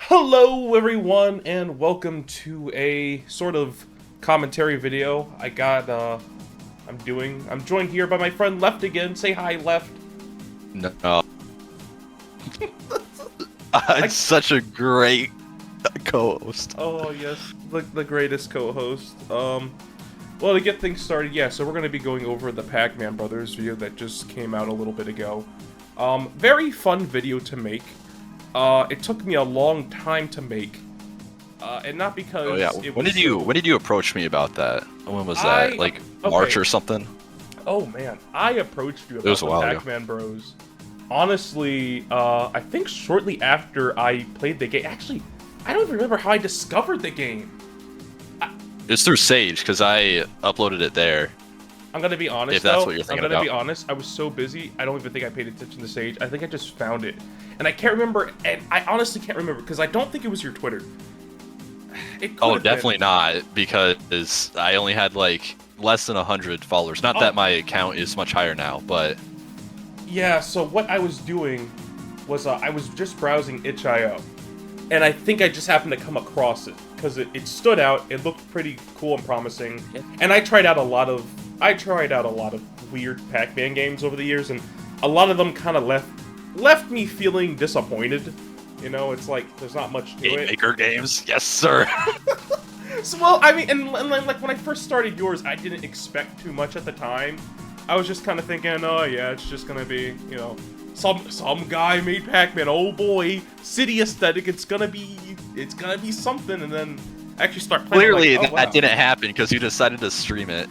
Hello everyone and welcome to a sort of commentary video. I'm joined here by my friend Left again. Say hi, Left. No. It's such a great co-host. Oh yes, the greatest co-host. Well, to get things started, yeah, so we're going to be going over the PacMan Brothers video that just came out a little bit ago. Very fun video to make. It took me a long time to make, and not because. Oh yeah. When did you approach me about that? When was that? Like March or something? Oh man, I approached you about the PacMan Bros. Honestly, I think shortly after I played the game. Actually, I don't even remember how I discovered the game. It's through Sage because I uploaded it there. I'm gonna be honest. If that's what you're thinking about. I'm gonna be honest. I was so busy, I don't even think I paid attention to Sage. I think I just found it, and I can't remember. And I honestly can't remember because I don't think it was your Twitter. Oh, definitely not, because I only had like less than 100 followers. Not that my account is much higher now, but yeah. So what I was doing was I was just browsing itch.io, and I think I just happened to come across it because it stood out. It looked pretty cool and promising, and I tried out a lot of weird Pac-Man games over the years, and a lot of them kind of left me feeling disappointed. You know, it's like there's not much to it. Maker games, yes sir. So, well, I mean, and like when I first started yours, I didn't expect too much at the time. I was just kind of thinking, oh yeah, it's just gonna be, you know, some guy made Pac-Man. Oh boy, city aesthetic. It's gonna be something, and then actually start playing. Clearly, like, oh, wow. That didn't happen because you decided to stream it.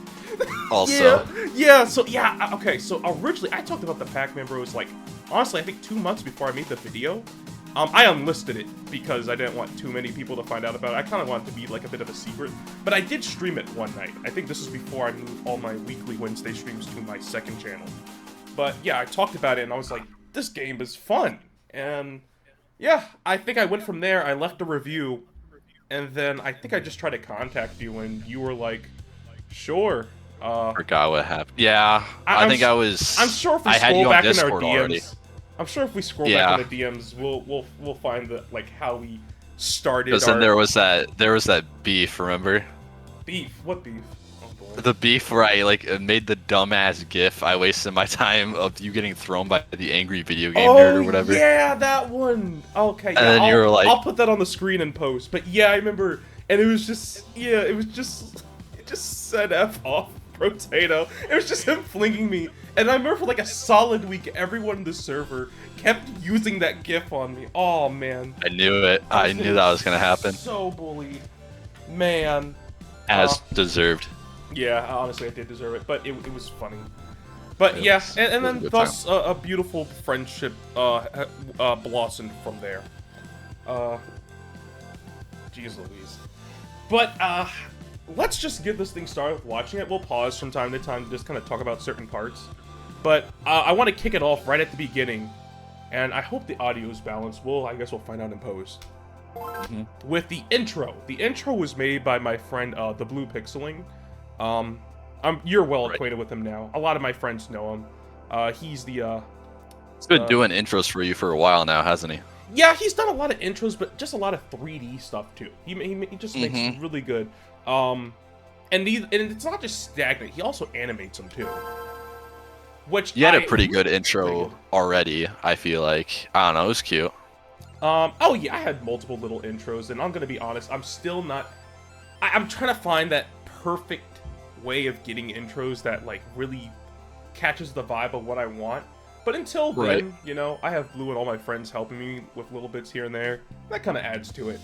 Also, okay. So originally, I talked about the Pac-Man Bros. Like, honestly, I think 2 months before I made the video. I unlisted it because I didn't want too many people to find out about it. I kind of wanted it to be like a bit of a secret. But I did stream it one night. I think this is before I moved all my weekly Wednesday streams to my second channel. But yeah, I talked about it and I was like, this game is fun. And yeah, I think I went from there. I left a review. And then I think I just tried to contact you and you were like, sure. Forgot what happened. Yeah, I think I was. I'm sure if we scroll back in our DMs. Already. I'm sure if we scroll back in the DMs, we'll find the how we started. Because then there was that beef, remember? Beef? What beef? Oh boy. The beef where I made the dumbass GIF. I wasted my time of you getting thrown by the angry video game nerd or whatever. Yeah, that one. Okay. And then you were like, I'll put that on the screen and post. But yeah, I remember, and it just said F off. Potato. It was just him flinging me, and I remember for like a solid week, everyone in the server kept using that GIF on me. Oh man, I knew it. I knew that was gonna happen. So bullied, man. As deserved. Yeah, honestly, I did deserve it, but it was funny. But yeah, and then thus a beautiful friendship blossomed from there. Jeez Louise. But let's just get this thing started with watching it. We'll pause from time to time to just kind of talk about certain parts. But I want to kick it off right at the beginning. And I hope the audio is balanced. I guess we'll find out in post. With the intro. The intro was made by my friend, the Blue Pixeling. You're well acquainted with him now. A lot of my friends know him. He's the... He's been doing intros for you for a while now, hasn't he? Yeah, he's done a lot of intros, but just a lot of 3D stuff, too. He just makes really good... and it's not just stagnant, he also animates them too. Which you had a pretty good intro already, I feel like. I don't know, it was cute. Oh yeah, I had multiple little intros, and I'm gonna be honest, I'm still not... I'm trying to find that perfect way of getting intros that, like, really catches the vibe of what I want. But until then, you know, I have Blue and all my friends helping me with little bits here and there. That kind of adds to it.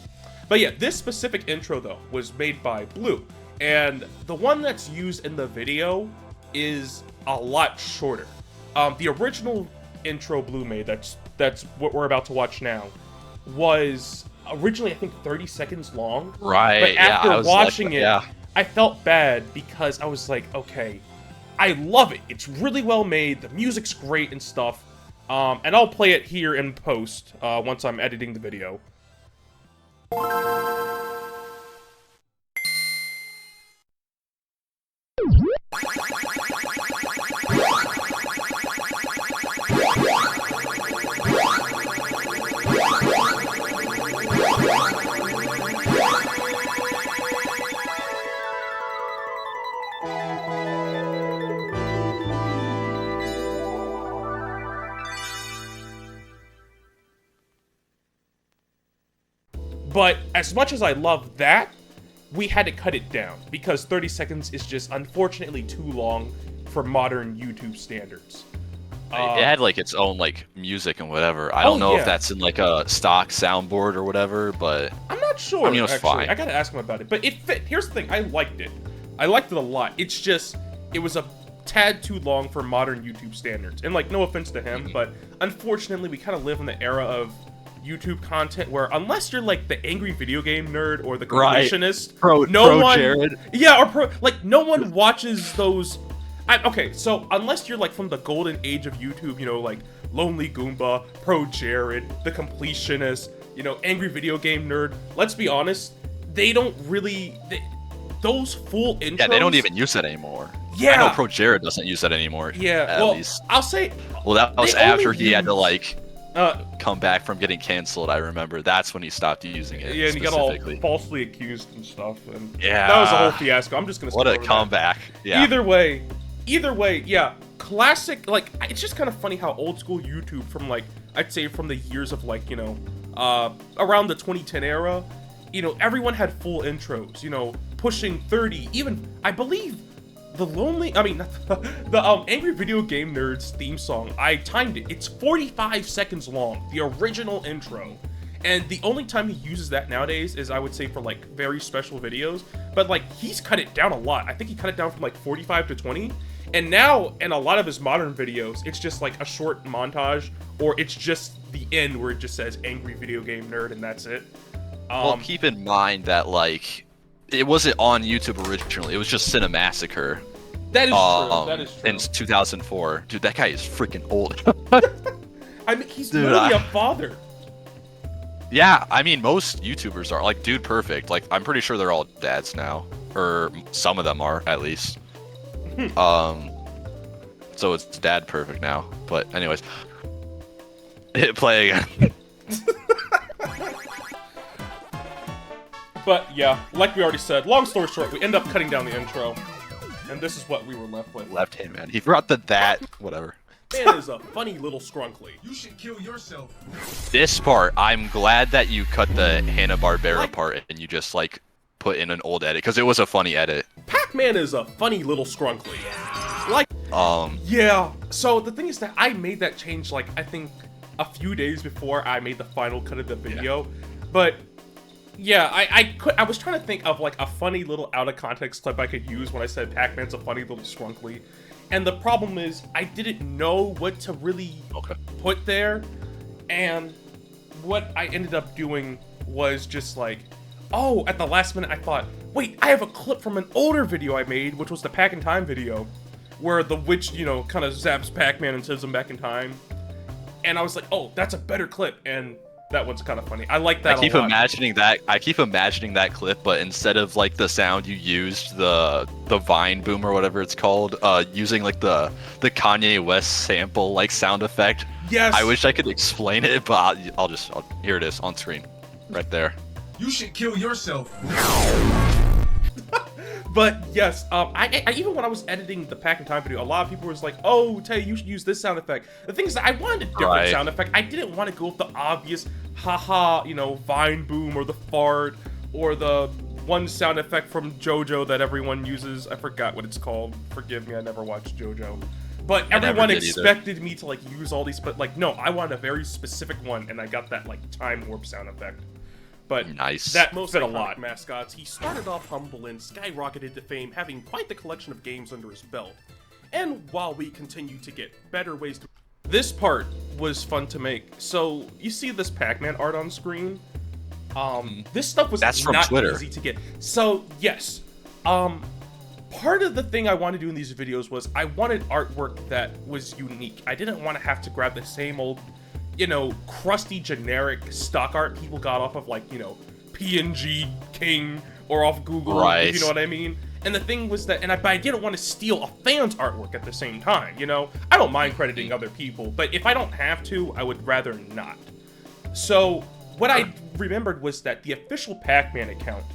But yeah, this specific intro, though, was made by Blue. And the one that's used in the video is a lot shorter. The original intro Blue made, that's what we're about to watch now, was originally, I think, 30 seconds long. Right, but after watching it, I felt bad because I was like, okay, I love it. It's really well made. The music's great and stuff. And I'll play it here in post once I'm editing the video. But as much as I love that, we had to cut it down because 30 seconds is just unfortunately too long for modern YouTube standards. It had like its own like music and whatever. I don't know if that's in like a stock soundboard or whatever, but I'm not sure. I mean, it was fine. I gotta ask him about it, but it fit. Here's the thing: I liked it. I liked it a lot. It's just it was a tad too long for modern YouTube standards. And like, no offense to him, but unfortunately, we kind of live in the era of YouTube content where unless you're like the angry video game nerd or the completionist, Jared. No one watches those. Okay, so unless you're like from the golden age of YouTube, you know, like Lonely Goomba, Pro Jared, the completionist, you know, angry video game nerd. Let's be honest, they don't really those full intros. Yeah, they don't even use it anymore. Yeah, I know Pro Jared doesn't use that anymore. Yeah, at least. I'll say. Well, that was after he had to like come back from getting canceled. I remember that's when he stopped using it. Yeah, and he got all falsely accused and stuff. And yeah, that was a whole fiasco. I'm just gonna. What a comeback! Yeah. Either way, yeah. Classic. Like, it's just kind of funny how old school YouTube from like I'd say from the years of like, you know, around the 2010 era, you know, everyone had full intros. You know, pushing 30. Even I believe. The Angry Video Game Nerds theme song, I timed it. It's 45 seconds long, the original intro. And the only time he uses that nowadays is, I would say, for like very special videos. But like, he's cut it down a lot. I think he cut it down from like 45 to 20. And now, in a lot of his modern videos, it's just like a short montage, or it's just the end where it just says Angry Video Game Nerd and that's it. Well, keep in mind that like, it wasn't on YouTube originally. It was just Cinemassacre. That is true. That is true. In 2004. Dude, that guy is freaking old. I mean, he's literally a father. Yeah, I mean, most YouTubers are. Like, Dude Perfect. Like, I'm pretty sure they're all dads now. Or some of them are, at least. So it's Dad Perfect now. But anyways. Hit play again. But yeah, like we already said, long story short, we end up cutting down the intro. And this is what we were left with. Left hand man. He forgot that, whatever. Man is a funny little scrunkly. You should kill yourself. This part, I'm glad that you cut the Hanna-Barbera part and you just like put in an old edit, because it was a funny edit. PacMan is a funny little scrunkly. Like, yeah. So the thing is that I made that change like, I think a few days before I made the final cut of the video. Yeah. But yeah, I was trying to think of like a funny little out of context clip I could use when I said PacMan's a funny little scrunkly. And the problem is I didn't know what to really put there. And what I ended up doing was just like, oh, at the last minute I thought, wait, I have a clip from an older video I made, which was the Pack in Time video, where the witch, you know, kind of zaps Pac-Man and sends him back in time. And I was like, oh, that's a better clip. And that one's kind of funny. I like that a lot. I keep imagining that clip, but instead of like the sound you used, the Vine boom or whatever it's called, using like the Kanye West sample like sound effect. Yes. I wish I could explain it, but here it is on screen, right there. You should kill yourself. But yes, I even when I was editing the Pack in Time video, a lot of people was like, "Oh, Tay, you should use this sound effect." The thing is that I wanted a different sound effect. I didn't want to go with the obvious, haha, you know, Vine boom or the fart or the one sound effect from JoJo that everyone uses. I forgot what it's called. Forgive me, I never watched JoJo. But everyone expected me to like use all these, but like no, I wanted a very specific one, and I got that like time warp sound effect. But nice. That fit a lot. Mascots, he started off humble and skyrocketed to fame, having quite the collection of games under his belt. And while we continue to get better ways to... This part was fun to make. So, you see this Pac-Man art on screen? This stuff was That's from not Twitter. Easy to get. So, yes. Part of the thing I wanted to do in these videos was I wanted artwork that was unique. I didn't want to have to grab the same old, you know, crusty, generic stock art people got off of, like, you know, PNG King or off Google, if you know what I mean? And the thing was that, but I didn't want to steal a fan's artwork at the same time, you know? I don't mind crediting other people, but if I don't have to, I would rather not. So, what I remembered was that the official Pac-Man account,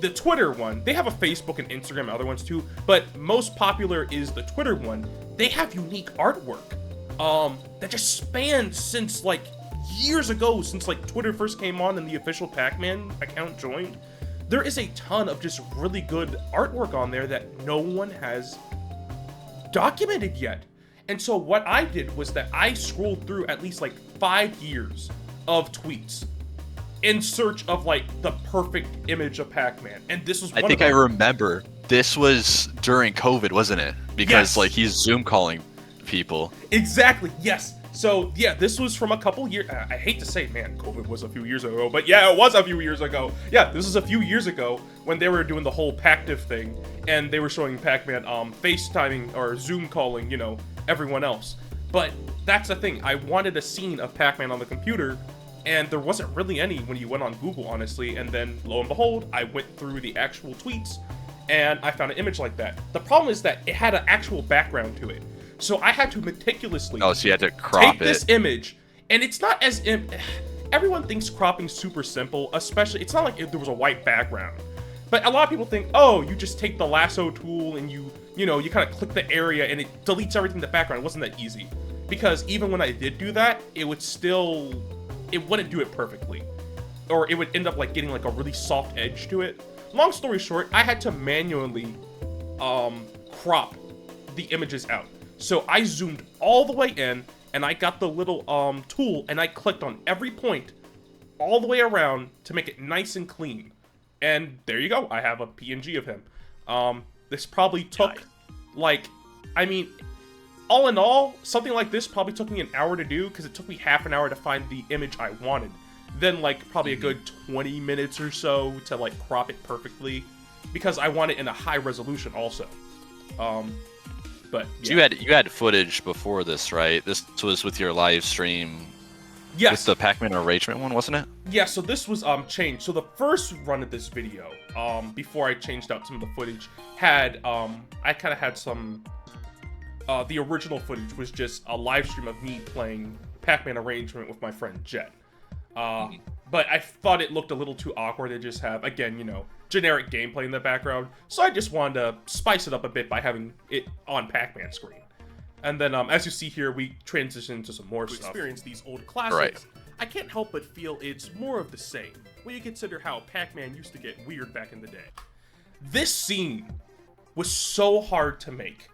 the Twitter one, they have a Facebook and Instagram and other ones too, but most popular is the Twitter one. They have unique artwork. That just spans since like years ago, since like Twitter first came on and the official PacMan account joined, there is a ton of just really good artwork on there that no one has documented yet. And so what I did was that I scrolled through at least like 5 years of tweets in search of like the perfect image of Pac-Man, and this was one I think of I them. remember. This was during COVID, wasn't it? Because Yes. like he's Zoom calling people. Exactly, yes. So yeah, this was from a couple years. I hate to say, man, COVID was a few years ago, but yeah, it was a few years ago. Yeah, this is a few years ago when they were doing the whole Pactive thing, and they were showing Pac-Man FaceTiming or Zoom calling, you know, everyone else. But that's the thing. I wanted a scene of Pac-Man on the computer, and there wasn't really any when you went on Google, honestly. And then lo and behold, I went through the actual tweets, and I found an image like that. The problem is that it had an actual background to it. So I had to meticulously Oh, so you had to crop take this it. image, and it's not as everyone thinks cropping's super simple, especially it's not like if there was a white background. But a lot of people think, oh, you just take the lasso tool and you know, you kind of click the area and it deletes everything in the background. It wasn't that easy. Because even when I did do that, it wouldn't do it perfectly. Or it would end up like getting like a really soft edge to it. Long story short, I had to manually crop the images out. So I zoomed all the way in, and I got the little tool, and I clicked on every point all the way around to make it nice and clean. And there you go. I have a PNG of him. This probably took, like, I mean, all in all, something like this probably took me an hour to do, because it took me half an hour to find the image I wanted. Then, like, probably a good 20 minutes or so to, like, crop it perfectly, because I want it in a high resolution also. But yeah. You had footage before this, right? This was with your live stream. Yes. With the Pac-Man arrangement one, wasn't it? Yeah, so this was changed. So the first run of this video, before I changed out some of the footage, had I kind of had some the original footage was just a live stream of me playing Pac-Man arrangement with my friend Jet. But I thought it looked a little too awkward to just have, again, you know, generic gameplay in the background. So I just wanted to spice it up a bit by having it on Pac-Man screen. And then, as you see here, we transition to some more stuff. Experience these old classics. Right. I can't help but feel it's more of the same, when you consider how Pac-Man used to get weird back in the day. This scene was so hard to make.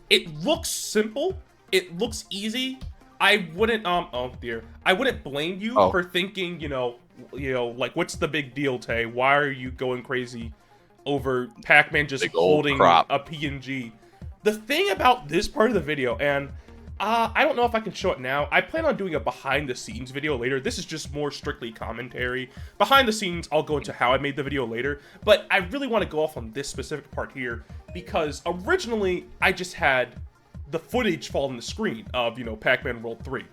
It looks simple, it looks easy. I wouldn't, oh dear. I wouldn't blame you for thinking, you know, like, what's the big deal, Tay? Why are you going crazy over Pac-Man just holding a PNG? The thing about this part of the video, and I don't know if I can show it now. I plan on doing a behind-the-scenes video later. This is just more strictly commentary. Behind the scenes, I'll go into how I made the video later. But I really want to go off on this specific part here, because originally, I just had the footage fall on the screen of, you know, Pac-Man World 3.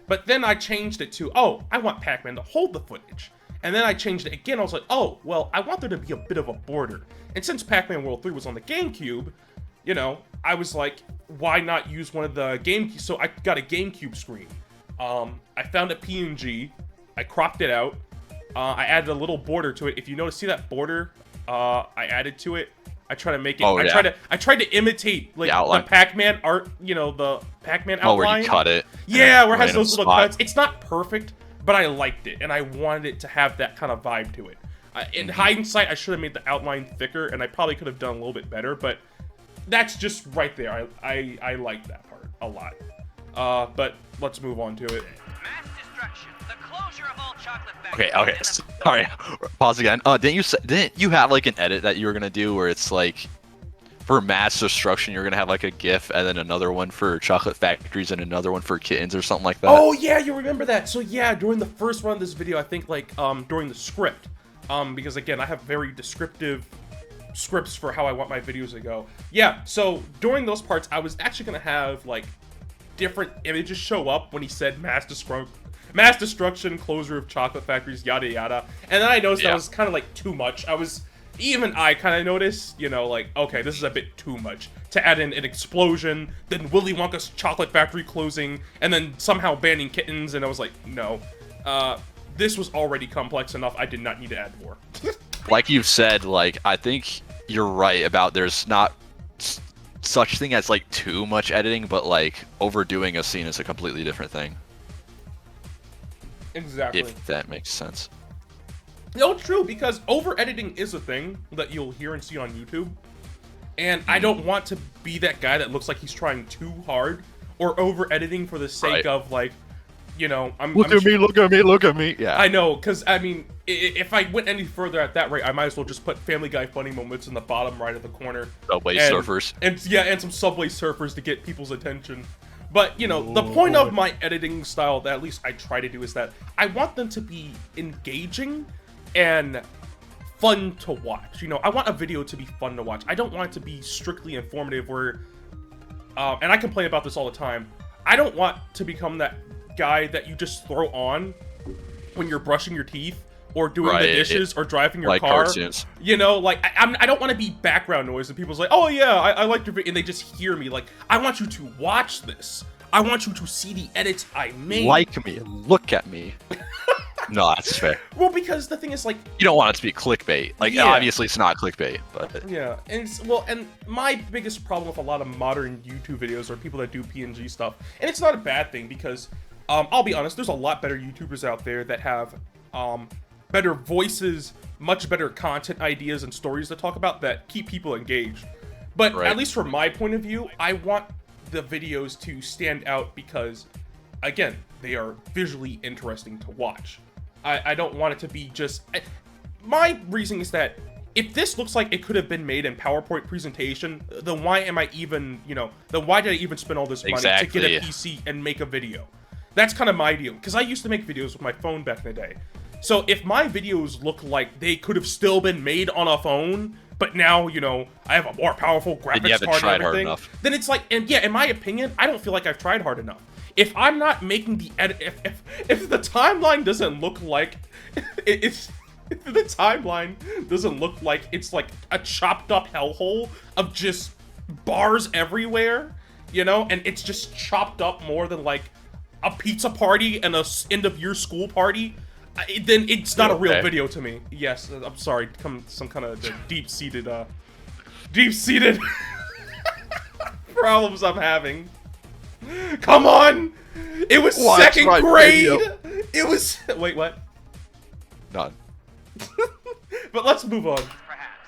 But then I changed it to, oh, I want Pac-Man to hold the footage. And then I changed it again. I was like, oh, well, I want there to be a bit of a border. And since Pac-Man World 3 was on the GameCube, you know, I was like, why not use one of the GameCube? So I got a GameCube screen. I found a PNG. I cropped it out. I added a little border to it. If you notice, see that border I added to it? I try to make it. I tried to imitate like the Pac-Man art. You know, the Pac-Man outline. Oh, where you cut it. Yeah, where it has those little cuts. It's not perfect, but I liked it, and I wanted it to have that kind of vibe to it. In hindsight, I should have made the outline thicker, and I probably could have done a little bit better. But that's just right there. I like that part a lot. But let's move on to it. Mass destruction. The closure of all chocolate Okay, factories. sorry. Pause again. Didn't you have like an edit that you were gonna do where it's like for mass destruction you're gonna have like a GIF and then another one for chocolate factories and another one for kittens or something like that? Oh yeah, you remember that. So yeah, during the first run of this video, I think like during the script, because again I have very descriptive scripts for how I want my videos to go. Yeah, so during those parts I was actually gonna have like different images show up when he said mass destruction, closure of chocolate factories, yada yada. And then I noticed that was kind of like too much. Even I kind of noticed, you know, like, okay, this is a bit too much. To add in an explosion, then Willy Wonka's chocolate factory closing, and then somehow banning kittens, and I was like, no. This was already complex enough, I did not need to add more. Like you've said, like, I think you're right about there's not such thing as, like, too much editing, but, like, overdoing a scene is a completely different thing. Exactly. If that makes sense. No, true, because over editing is a thing that you'll hear and see on YouTube. And I don't want to be that guy that looks like he's trying too hard or over editing for the sake of, like, you know, Look at me, look at me, look at me. Yeah. I know, because, I mean, if I went any further at that rate, I might as well just put Family Guy funny moments in the bottom right of the corner. Subway surfers. And some Subway surfers to get people's attention. But, you know, the point of my editing style, that at least I try to do, is that I want them to be engaging and fun to watch. You know, I want a video to be fun to watch. I don't want it to be strictly informative where, and I complain about this all the time, I don't want to become that guy that you just throw on when you're brushing your teeth or doing the dishes or driving your car. Cartoons. You know, like, I don't want to be background noise and people's like, oh yeah, I like your video, and they just hear me. Like, I want you to watch this. I want you to see the edits I made. Like me, look at me. No, that's fair. Well, because the thing is, like, you don't want it to be clickbait. Like, obviously it's not clickbait, but yeah, and and my biggest problem with a lot of modern YouTube videos are people that do PNG stuff, and it's not a bad thing because, I'll be honest, there's a lot better YouTubers out there that have better voices, much better content ideas and stories to talk about that keep people engaged. But at least from my point of view, I want the videos to stand out because, again, they are visually interesting to watch. I don't want it to be just... my reasoning is that if this looks like it could have been made in PowerPoint presentation, then why am I even, you know, then why did I even spend all this money to get a PC and make a video? That's kind of my deal, because I used to make videos with my phone back in the day. So if my videos look like they could have still been made on a phone, but now, you know, I have a more powerful graphics card and everything, then it's like, and yeah, in my opinion, I don't feel like I've tried hard enough. If I'm not making the edit, if the timeline doesn't look like if the timeline doesn't look like it's like a chopped up hellhole of just bars everywhere, you know, and it's just chopped up more than like a pizza party and a end of year school party, then it's not a real video to me. Yes, I'm sorry, some kind of deep-seated problems I'm having. Come on! It was second grade! Video. It was... Wait, what? None. But let's move on. Perhaps.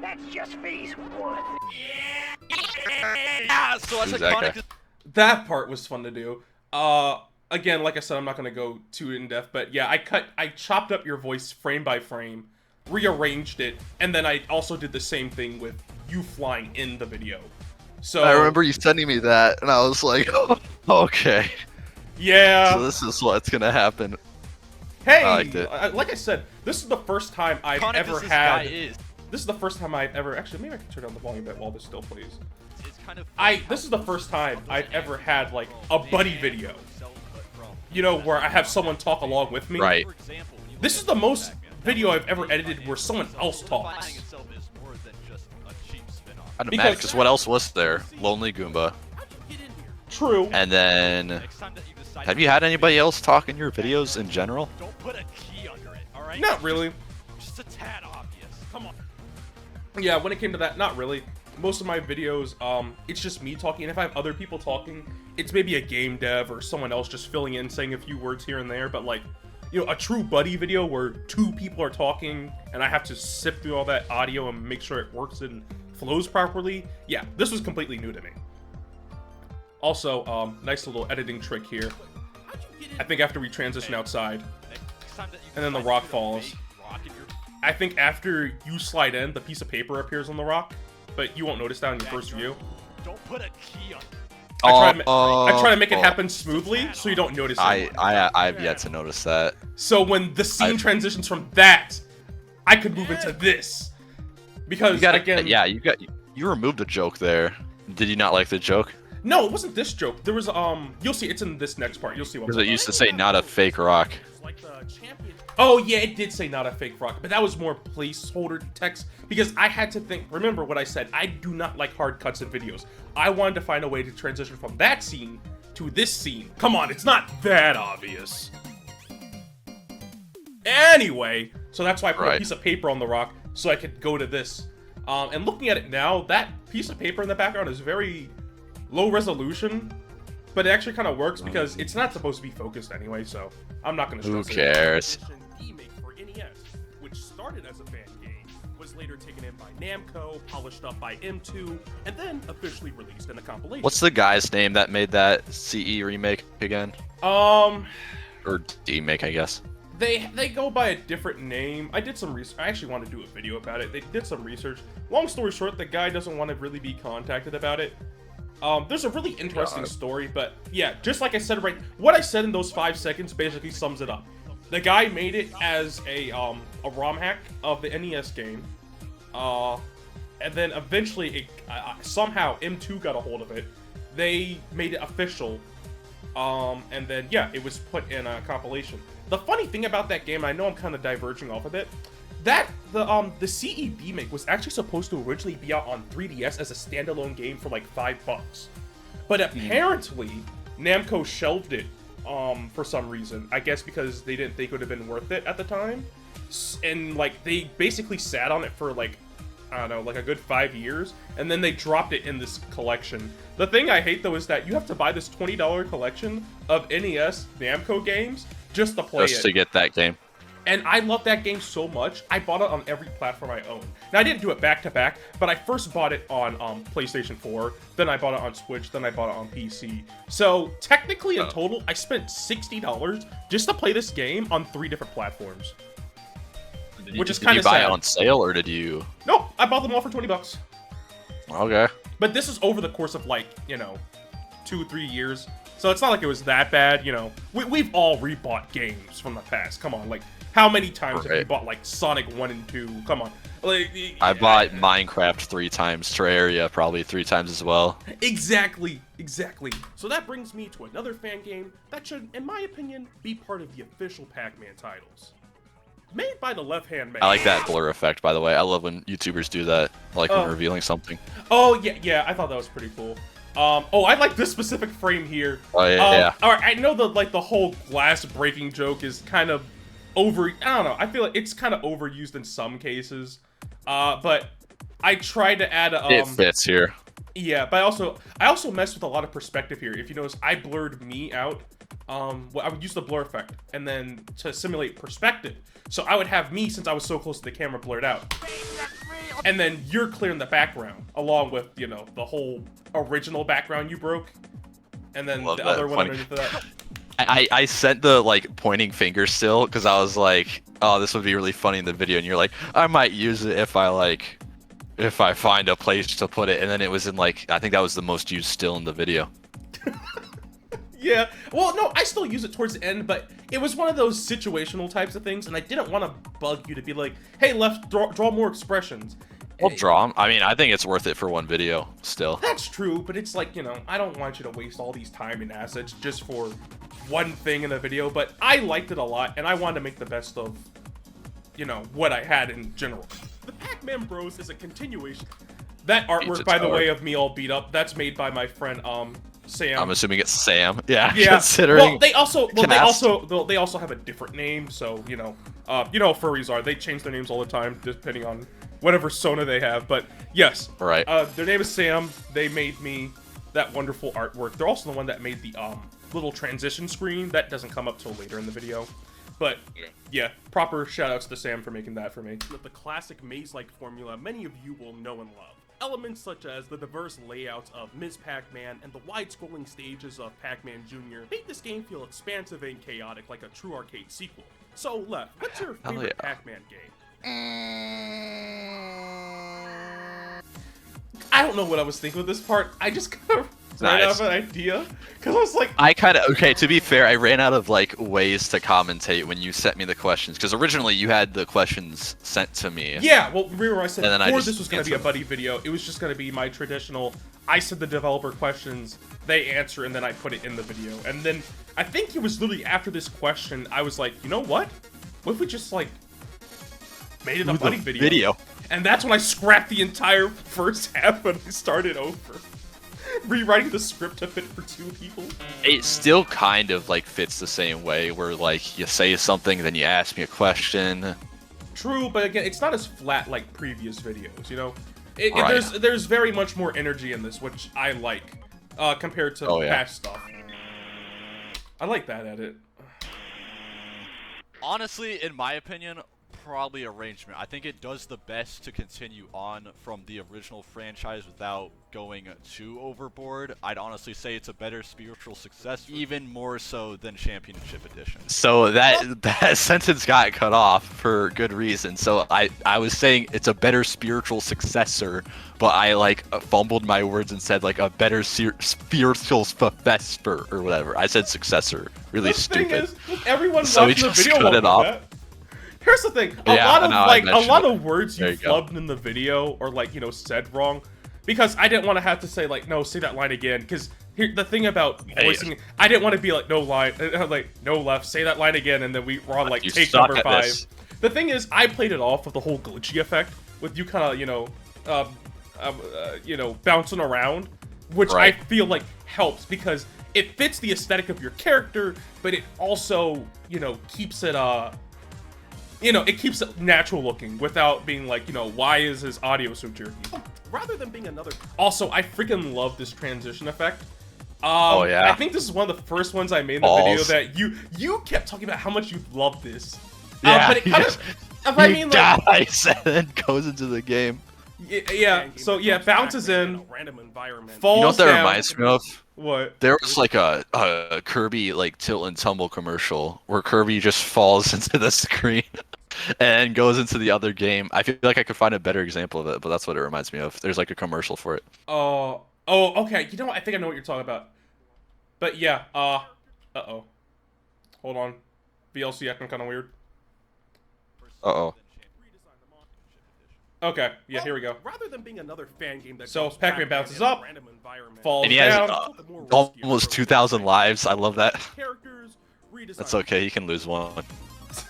That's just phase one. Yeah, so that's iconic. That part was fun to do. Again, like I said, I'm not gonna go too in-depth, but yeah, I chopped up your voice frame by frame, rearranged it, and then I also did the same thing with you flying in the video. So I remember you sending me that, and I was like, oh, okay. Yeah. So this is what's gonna happen. Hey, I liked it. Like I said, this is the first time I've ever had. This is the first time I've ever actually. Maybe I can turn down the volume a bit while this still plays. It's kind of This is the first time I've ever had like a buddy video. You know, where I have someone talk along with me. Right. This is the most video I've ever edited where someone else talks. I'd imagine, because what else was there? Lonely Goomba. True. And then, have you had anybody else talk in your videos in general? Don't put a key under it, alright? Not really. Just a tad obvious. Come on. Yeah, when it came to that, not really. Most of my videos, it's just me talking, and if I have other people talking, it's maybe a game dev or someone else just filling in, saying a few words here and there, but like, you know, a true buddy video where two people are talking, and I have to sift through all that audio and make sure it works and flows properly, yeah, this was completely new to me. Also, nice little editing trick here. I think after we transition outside, and then the rock falls, I think after you slide in, the piece of paper appears on the rock, but you won't notice that in your first view. Don't put a key on. I try to make it happen smoothly, so you don't notice it. I've yet to notice that. So when the scene transitions from that, I could move into this. Because, again... Yeah, you removed a joke there. Did you not like the joke? No, it wasn't this joke. There was, you'll see, it's in this next part. You'll see what. Because it used to say, not a fake rock. Oh, yeah, it did say not a fake rock, but that was more placeholder text, because I had to think, remember what I said, I do not like hard cuts in videos. I wanted to find a way to transition from that scene to this scene. Come on, it's not that obvious. Anyway, so that's why I put a piece of paper on the rock, so I could go to this. And looking at it now, that piece of paper in the background is very low resolution. but it actually kind of works because it's not supposed to be focused anyway, so I'm not gonna Who stress cares? remake for NES, which started as a fan game, was later taken in by Namco, polished up by M2, and then officially released in a compilation. What's the guy's name that made that CE remake again? Or D-make, I guess. They go by a different name. I did some research. I actually want to do a video about it. They did some research. Long story short, the guy doesn't want to really be contacted about it. There's a really interesting story, but yeah, just like I said, right, what I said in those 5 seconds basically sums it up. The guy made it as a ROM hack of the NES game, and then eventually, somehow M2 got a hold of it. They made it official, and then yeah, it was put in a compilation. The funny thing about that game, I know I'm kind of diverging off of it, that the CE remake was actually supposed to originally be out on 3DS as a standalone game for like $5, but apparently Namco shelved it for some reason. I guess because they didn't think it would have been worth it at the time, and like they basically sat on it for like, I don't know, like a good 5 years, and then they dropped it in this collection. The thing I hate though is that you have to buy this $20 collection of NES Namco games just to play it. Just to get that game. And I love that game so much, I bought it on every platform I own. Now, I didn't do it back to back, but I first bought it on PlayStation 4, then I bought it on Switch, then I bought it on PC. So, technically, in total, I spent $60 just to play this game on 3 different platforms. Which is kind of sad. Did you buy it on sale, or did you... Nope, I bought them all for $20. Okay. But this is over the course of, like, you know, 2-3 years. So it's not like it was that bad, you know. We've all rebought games from the past. Come on, like, how many times have you bought, like, Sonic 1 and 2? Come on. Like, I bought Minecraft 3 times, Terraria probably 3 times as well. Exactly. So that brings me to another fan game that should, in my opinion, be part of the official PacMan titles. Made by the left-hand man. I like that blur effect, by the way. I love when YouTubers do that, like when revealing something. Oh, yeah, I thought that was pretty cool. I like this specific frame here. Oh, yeah. Alright, I know that, the whole glass breaking joke is kind of I don't know, I feel like it's kind of overused in some cases. But I tried to add it fits here. Yeah, but I also messed with a lot of perspective here. If you notice, I blurred me out. I would use the blur effect, and then to simulate perspective. So I would have me, since I was so close to the camera, blurred out. And then you're clear in the background, along with, you know, the whole original background you broke. And then the other one underneath that. I sent the, like, pointing finger still, because I was like, oh, this would be really funny in the video, and you're like, I might use it if I find a place to put it, and then it was in, like, I think that was the most used still in the video. Yeah, well, no, I still use it towards the end, but it was one of those situational types of things, and I didn't want to bug you to be like, hey, Left, draw more expressions. I'll draw them. I mean, I think it's worth it for one video, still. That's true, but it's like, you know, I don't want you to waste all these time and assets just for one thing in a video, but I liked it a lot, and I wanted to make the best of, you know, what I had in general. The PacMan Bros is a continuation. That artwork, by the way, of me all beat up, that's made by my friend, Sam. I'm assuming it's Sam. Yeah. Considering. Well, they also have a different name, so you know how furries are. They change their names all the time depending on whatever persona they have. But yes, right. Their name is Sam. They made me that wonderful artwork. They're also the one that made the little transition screen that doesn't come up till later in the video. But yeah, proper shoutouts to Sam for making that for me. With the classic maze-like formula many of you will know and love. Elements such as the diverse layouts of Ms. Pac-Man and the wide-scrolling stages of Pac-Man Jr. make this game feel expansive and chaotic like a true arcade sequel. So, Left, what's your favorite Pac-Man game? I don't know what I was thinking with this part. I just kind of ran out of an idea. Because I was like... Okay, to be fair, I ran out of, like, ways to commentate when you sent me the questions. Because originally you had the questions sent to me. Yeah, well, remember I said before this was going to be a buddy video, it was just going to be my traditional, I said the developer questions, they answer, and then I put it in the video. And then, I think it was literally after this question, I was like, you know what? What if we just, like, made it a buddy video? And that's when I scrapped the entire first half and I started over. Rewriting the script to fit for 2 people. It still kind of, like, fits the same way, where, like, you say something, then you ask me a question. True, but again, it's not as flat like previous videos, you know? Right. There's very much more energy in this, which I like, compared to past stuff. I like that edit. Honestly, in my opinion, probably arrangement. I think it does the best to continue on from the original franchise without going too overboard. I'd honestly say it's a better spiritual success, even more so than Championship Edition. So that sentence got cut off for good reason. So I was saying it's a better spiritual successor, but I like fumbled my words and said like a better spiritual successor or whatever. I said successor. Really The stupid. thing is, everyone So we watching the just video cut won't it know off. that. Here's the thing, Yeah, I know, I a mentioned lot it. of words you There you go. flubbed in the video or like, you know, said wrong, because I didn't want to have to say like, no, say that line again, because the thing about voicing, I didn't want to be like, no line, like, no left, say that line again, and then we're on like You take suck number at 5. this. The thing is, I played it off with the whole glitchy effect, with you kind of, you know, bouncing around, which Right. I feel like helps because it fits the aesthetic of your character, but it also, you know, keeps it, it keeps it natural looking without being like, you know, why is his audio so jerky? Rather than being another. Also, I freaking love this transition effect. Oh, yeah. I think this is one of the first ones I made in the Balls. video that you kept talking about how much you love this. Yeah, but it kind of. I mean, like, dies and then goes into the game. yeah. So yeah, bounces in, Random environment. falls You know what that down. reminds me of? What? There was like a Kirby like tilt and tumble commercial where Kirby just falls into the screen and goes into the other game. I feel like I could find a better example of it, but that's what it reminds me of. There's like a commercial for it. Oh, okay. You know what? I think I know what you're talking about. But yeah, uh-oh. Hold on. VLC acting kind of weird. Uh-oh. Okay, yeah, here we go. Rather than being another fan game that So, goes Pac-Man back bounces in a up, random environment, falls And he has down. almost 2,000 lives. I love that. characters, redesign. That's okay. He can lose one.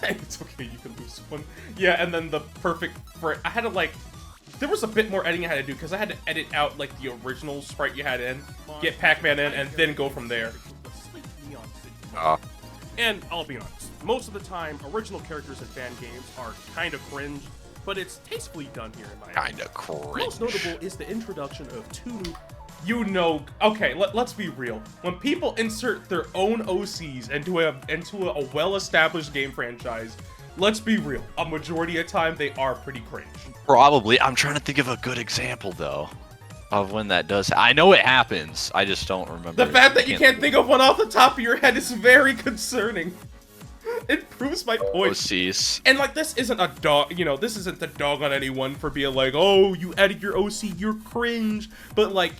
It's okay, you can lose one. Yeah, and then the perfect I had to like, there was a bit more editing I had to do because I had to edit out like the original sprite you had in, get Pac-Man in, and then go from there. And I'll be honest, most of the time, original characters in fan games are kind of cringe, but it's tastefully done here in my opinion. Kinda cringe. Most notable is the introduction of 2 new. You know, okay, let's be real. When people insert their own OCs into a well-established game franchise, let's be real. A majority of the time, they are pretty cringe. Probably. I'm trying to think of a good example though of when that does. I know it happens. I just don't remember. The fact that you can't think of one off the top of your head is very concerning. It proves my point. OCs. And like, this isn't a dog, you know, this isn't the dog on anyone for being like, oh, you added your OC, you're cringe. But like,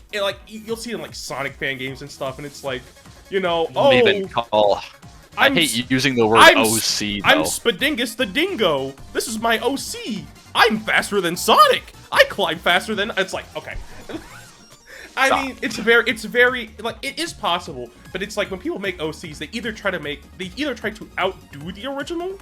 you'll see it in like Sonic fan games and stuff, and it's like, you know, Don't even call. I I'm hate s- using the word I'm OC though. I'm Spadingus the Dingo. This is my OC. I'm faster than Sonic. I climb faster than. It's like, okay. I mean, it's very like, it is possible, but it's like when people make OCs, they either try to outdo the original,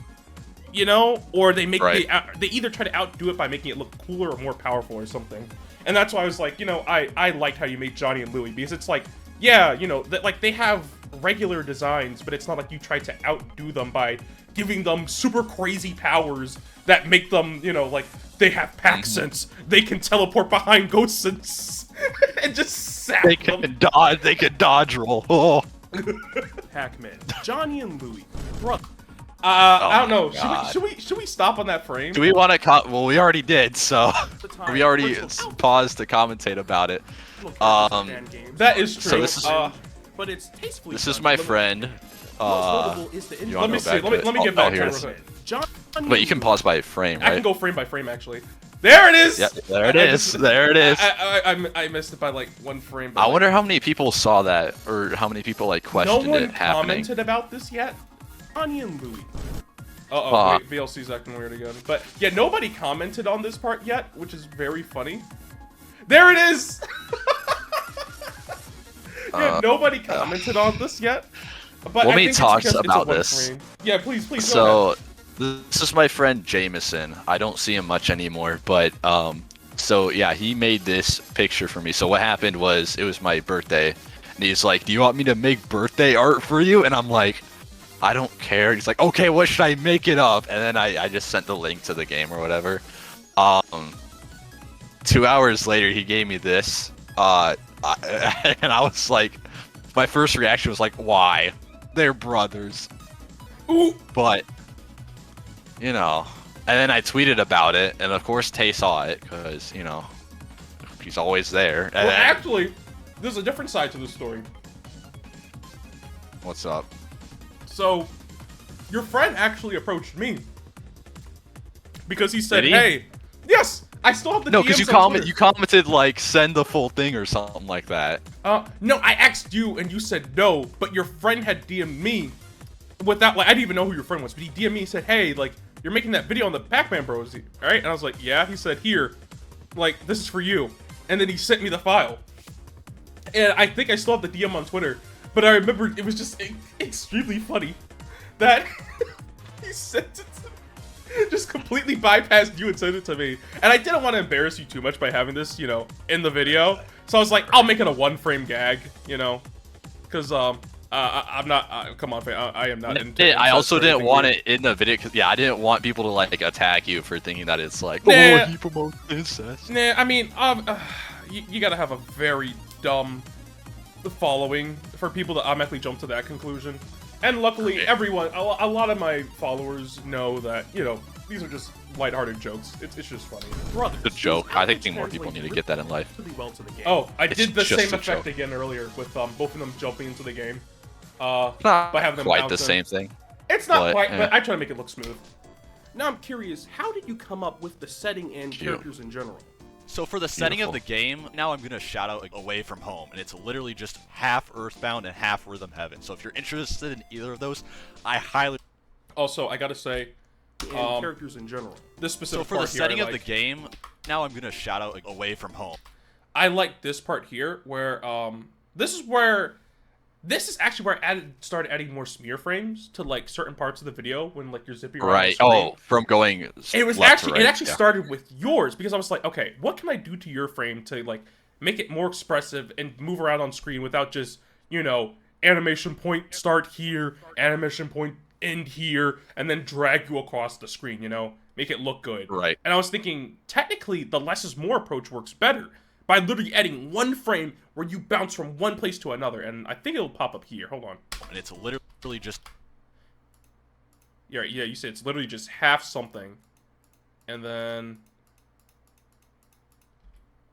you know, or they make Right. they either try to outdo it by making it look cooler or more powerful or something. And that's why I was like, you know, I liked how you made Johnny and Louie, because it's like, yeah, you know, that like they have regular designs, but it's not like you try to outdo them by giving them super crazy powers that make them, you know, like they have pack sense, they can teleport behind ghosts and just sap They them. can dodge. They can dodge roll. Oh. Pac-Man, Johnny and Louie, brother. I don't know. God. Should we stop on that frame? Do we want to? Well, we already did. So the time, we already original paused to commentate about it. characters in fan games That are is true. So this is- but it's tastefully This is done. my The friend. most notable is the you let wanna me go see. back to it? Let me get Oh, back here to it is. it. Johnny Wait, you can pause by frame, I can right? go frame by frame actually. There it is. Yeah, there it is. There it is. I missed it by like one frame. but, I like, wonder how many people saw that, or how many people like no questioned one it happening. commented about this yet. Johnny and Louie. Wait, VLC's acting weird again. But yeah, nobody commented on this part yet, which is very funny. There it is! Yeah, nobody commented on this yet. But Let I me think it's talk because it's a about one this. frame. Yeah, please, go ahead. So this is my friend Jameson. I don't see him much anymore, but so yeah, he made this picture for me. So what happened was, it was my birthday, and he's like, "Do you want me to make birthday art for you?" And I'm like, "I don't care." He's like, "Okay, what should I make it of?" And then I just sent the link to the game or whatever. 2 hours later, he gave me this, and I was like, my first reaction was like, "Why?" they're brothers. Ooh. But, you know, and then I tweeted about it, and of course Tay saw it, because, you know, he's always there. And Well, then, actually, there's a different side to the story. what's up? So, your friend actually approached me. Because he said, Did he? hey, yes, I still have the No, because DMs you on Twitter. you commented like send the full thing or something like that. No, I asked you and you said no, but your friend had DM'd me without, like, I didn't even know who your friend was, but he DM'd me and said, hey, like, you're making that video on the PacMan Bros, right? And I was like, yeah. He said, here, like, this is for you. And then he sent me the file. And I think I still have the DM on Twitter, but I remember it was just extremely funny that he sent it to me, just completely bypassed you and sent it to me. And I didn't want to embarrass you too much by having this, you know, in the video. So I was like, I'll make it a one-frame gag, you know, because I'm not. Come on, I am not. I also didn't want it in the video because I didn't want people to like attack you for thinking that it's like, Nah. oh, he promotes incest. Nah, I mean, you gotta have a very dumb following for people to automatically jump to that conclusion. And luckily, everyone, a lot of my followers know that, you know, these are just lighthearted jokes. It's just funny. Brothers, It's a joke. whose I think outfits more people translate need to get that in life. really well to the game. Oh, I It's did the just same a effect joke. again earlier with both of them jumping into the game. Not by having them quite the bouncing. same thing. It's not But, quite, eh. but I try to make it look smooth. Now I'm curious, how did you come up with the setting and Cute. characters in general? So for the setting of the Beautiful. game, now I'm going to shout out Away From Home, and it's literally just half Earthbound and half Rhythm Heaven. So if you're interested in either of those, I highly... Also, I gotta say, And characters in general. this So specific for the part here, setting I of the like. game, now I'm going to shout out Away From Home. I like this part here where this is actually where I started adding more smear frames to like certain parts of the video when like you're zipping around Right. the screen. Oh, from going. It was left actually to right. it actually yeah. started with yours because I was like, okay, what can I do to your frame to like make it more expressive and move around on screen without just, you know, animation point start here, animation point end here, and then drag you across the screen, you know? Make it look good. Right. And I was thinking, technically, the less is more approach works better by literally adding one frame where you bounce from one place to another. And I think it'll pop up here. Hold on. And it's literally just... Yeah, you say it's literally just half something. And then...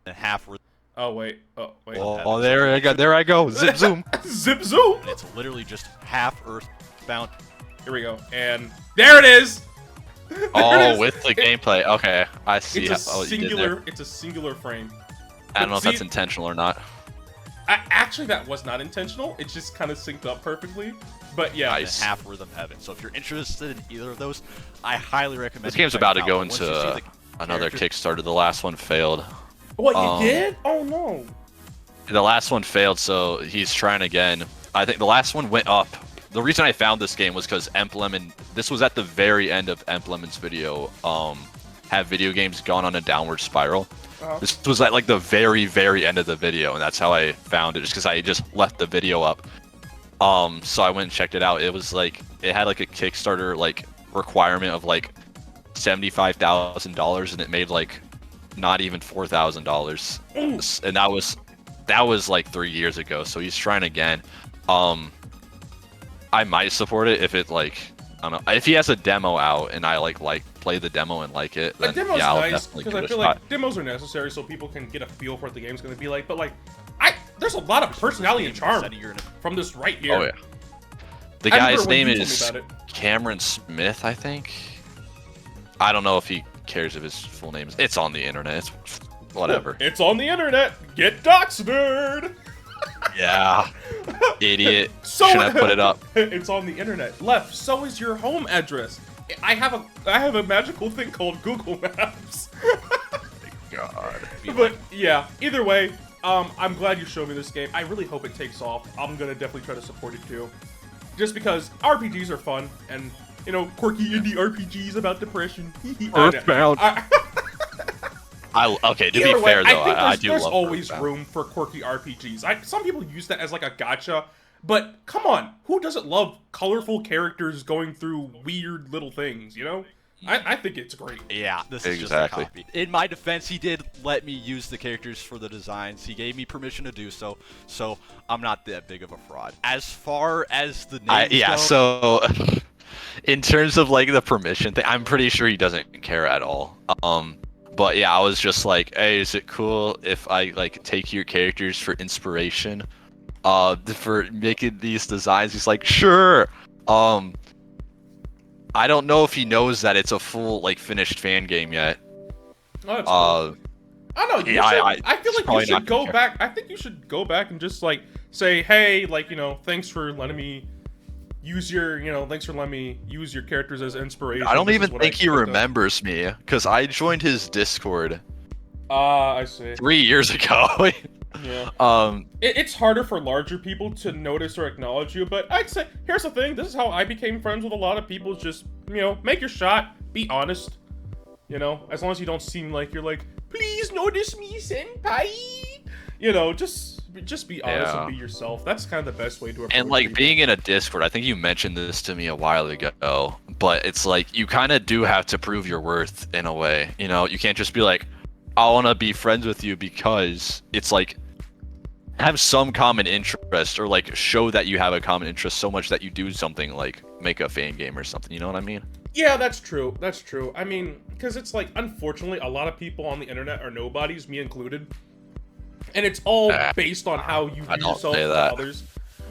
half Rhythm Oh, wait. Oh, wait. Oh, there I go. Zip zoom. Zip zoom! and it's literally just half Earthbound. Here we go. And there it is! There it Oh, is! with the gameplay. Okay, I see. It's a how you did there. singular frame. I don't know if See- that's intentional or not. Actually, that was not intentional. It just kind of synced up perfectly. But yeah. Nice. And half Rhythm Heaven. So if you're interested in either of those, I highly recommend. This you game's check about it to out. go Once you see into the another characters- Kickstarter. The last one failed. What, you Um, did? Oh, no. The last one failed, so he's trying again. I think the last one went up. The reason I found this game was because Lemon. This was at the very end of Lemon's video. Have video games gone on a downward spiral? Uh-huh. This was at like the very, very end of the video, and that's how I found it. Just because I just left the video up. So I went and checked it out. It was like it had like a Kickstarter like requirement of like $75,000, and it made like not even $4,000, and that was like 3 years ago. So he's trying again. I might support it if it like I don't know if he has a demo out and I like play the demo and like it. A Then demo's yeah, I'll nice definitely because give I it a feel shot. like demos are necessary so people can get a feel for what the game's going to be like. But like, there's a lot of personality and charm setting you're in a- from this right here. Oh yeah. The I remember guy's when name you told me is about it. Cameron Smith, I think. I don't know if he cares if his full name is. It's on the internet. It's whatever. It's on the internet. Get doxed, nerd. Yeah. Idiot. So Shouldn't have put it up. It's on the internet. Left. So is your home address. I have a magical thing called Google Maps. God. But yeah, either way, I'm glad you showed me this game. I really hope it takes off. I'm gonna definitely try to support it too, just because RPGs are fun and you know quirky indie RPGs about depression. Earthbound. Okay, to be Either way, fair though, I think I do there's love always Earthbound. room for quirky RPGs. Some people use that as like a gotcha, but come on, who doesn't love colorful characters going through weird little things? You know, I think it's great. Yeah, this is Exactly. just a copy. In my defense, he did let me use the characters for the designs. He gave me permission to do so, so I'm not that big of a fraud. As far as the names Yeah, go, so in terms of like the permission thing, I'm pretty sure he doesn't care at all. But yeah, I was just like, hey, is it cool if I like take your characters for inspiration for making these designs? He's like, sure. I don't know if he knows that it's a full like finished fan game yet. Oh, that's cool. I don't know. Yeah, I feel like you should go back. I think you should go back and just like say, hey, like, you know, thanks for letting me use your, you know, thanks for letting me use your characters as inspiration. I don't This even is what think I he expect of-" remembers me because I joined his Discord I see. 3 years ago. Yeah. It's harder for larger people to notice or acknowledge you, but I'd say here's the thing. This is how I became friends with a lot of people. Just, you know, make your shot. Be honest. You know, as long as you don't seem like you're like, please notice me, senpai. You know, just be honest and be yourself. That's kind of the best way to approach And like people. being in a Discord, I think you mentioned this to me a while ago, but it's like you kind of do have to prove your worth in a way. You know, you can't just be like, I want to be friends with you because it's like have some common interest or like show that you have a common interest so much that you do something like make a fan game or something. You know what I mean? Yeah, that's true. That's true. I mean, because it's like, unfortunately, a lot of people on the internet are nobodies, me included. And it's all based on how you view yourself to others.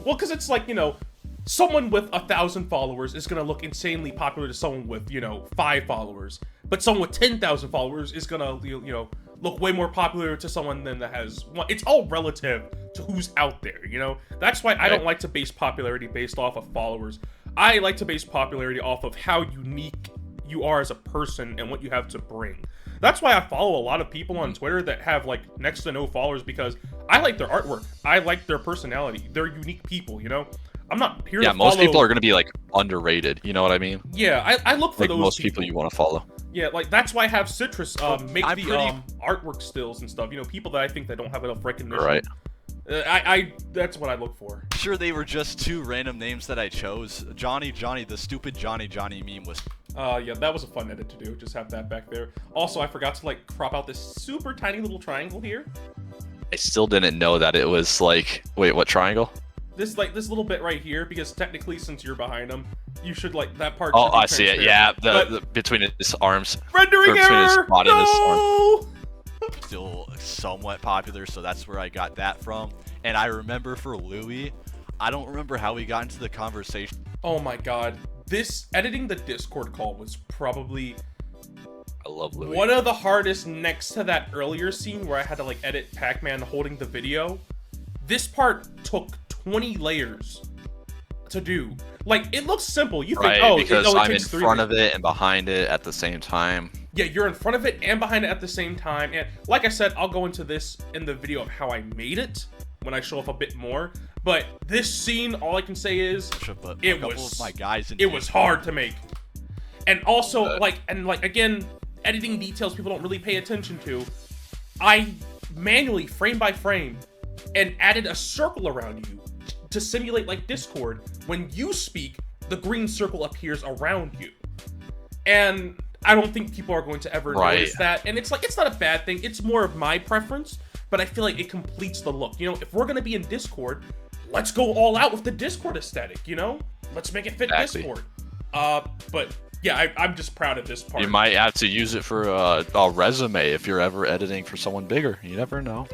Well, because it's like, you know, someone with 1,000 followers is going to look insanely popular to someone with, you know, 5 followers. But someone with 10,000 followers is going to, you know, look way more popular to someone than that has 1. It's all relative to who's out there, you know? That's why I don't like to base popularity based off of followers. I like to base popularity off of how unique you are as a person and what you have to bring. That's why I follow a lot of people on Twitter that have like next to no followers, because I like their artwork. I like their personality. They're unique people, you know? I'm not here to follow... most people are going to be like underrated, you know what I mean? Yeah, I look for like those most people you want to follow. Yeah, like that's why I have Citrus make the artwork stills and stuff. You know, people that I think that don't have enough recognition. Right. That's what I look for. Sure, they were just 2 random names that I chose. Johnny, the stupid Johnny meme was... Yeah, that was a fun edit to do. Just have that back there. Also, I forgot to like crop out this super tiny little triangle here. I still didn't know that it was like, wait, what triangle? This little bit right here, because technically, since you're behind him, you should like that part. Oh, should be I see it. Yeah, but the between his arms. rendering error. No! Still somewhat popular, so that's where I got that from. And I remember for Louis, I don't remember how we got into the conversation. Oh my god, this editing the Discord call was probably I love Louis. one of the hardest next to that earlier scene where I had to like edit PacMan holding the video. This part took 20 layers to do. Like, it looks simple. You think, oh, because it I'm in takes 3 front layers. of it and behind it at the same time. Yeah, you're in front of it and behind it at the same time. And like I said, I'll go into this in the video of how I made it when I show off a bit more. But this scene, all I can say is it was hard to make. And also, again, editing details people don't really pay attention to. I manually, frame by frame, and added a circle around you to simulate like Discord. When you speak, the green circle appears around you. And I don't think people are going to ever notice that. And it's like, it's not a bad thing. It's more of my preference, but I feel like it completes the look. You know, if we're going to be in Discord, let's go all out with the Discord aesthetic, you know? Let's make it fit Discord. But yeah, I'm just proud of this part. You might have to use it for a resume if you're ever editing for someone bigger. You never know.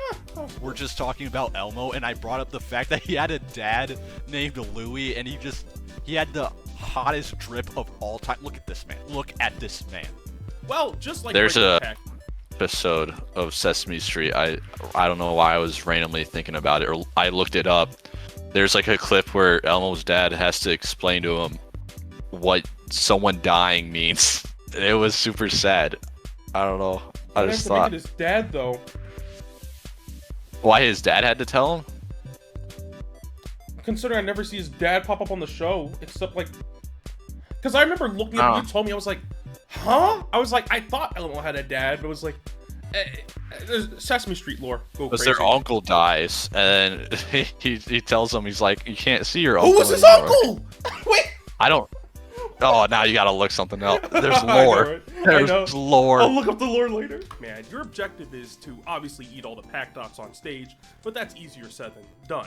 We're just talking about Elmo, and I brought up the fact that he had a dad named Louis, and he had the hottest drip of all time. Look at this man. Look at this man. Well, just like there's a episode of Sesame Street. I don't know why I was randomly thinking about it, or I looked it up. There's like a clip where Elmo's dad has to explain to him what someone dying means. It was super sad. I don't know. I just thought his dad though. Why his dad had to tell him? Considering I never see his dad pop up on the show, except like, because I remember looking at you told me, I was like, huh? I was like, I thought Elmo had a dad, but it was like, Sesame Street lore. Go crazy. Because their uncle dies, and he tells him, he's like, you can't see your uncle. Who was his anymore. uncle? Wait. I don't. Oh, now you gotta look something up. There's I know, lore. right? I know. There's lore. I'll look up the lore later. Man, your objective is to obviously eat all the pack dots on stage, but that's easier said than done.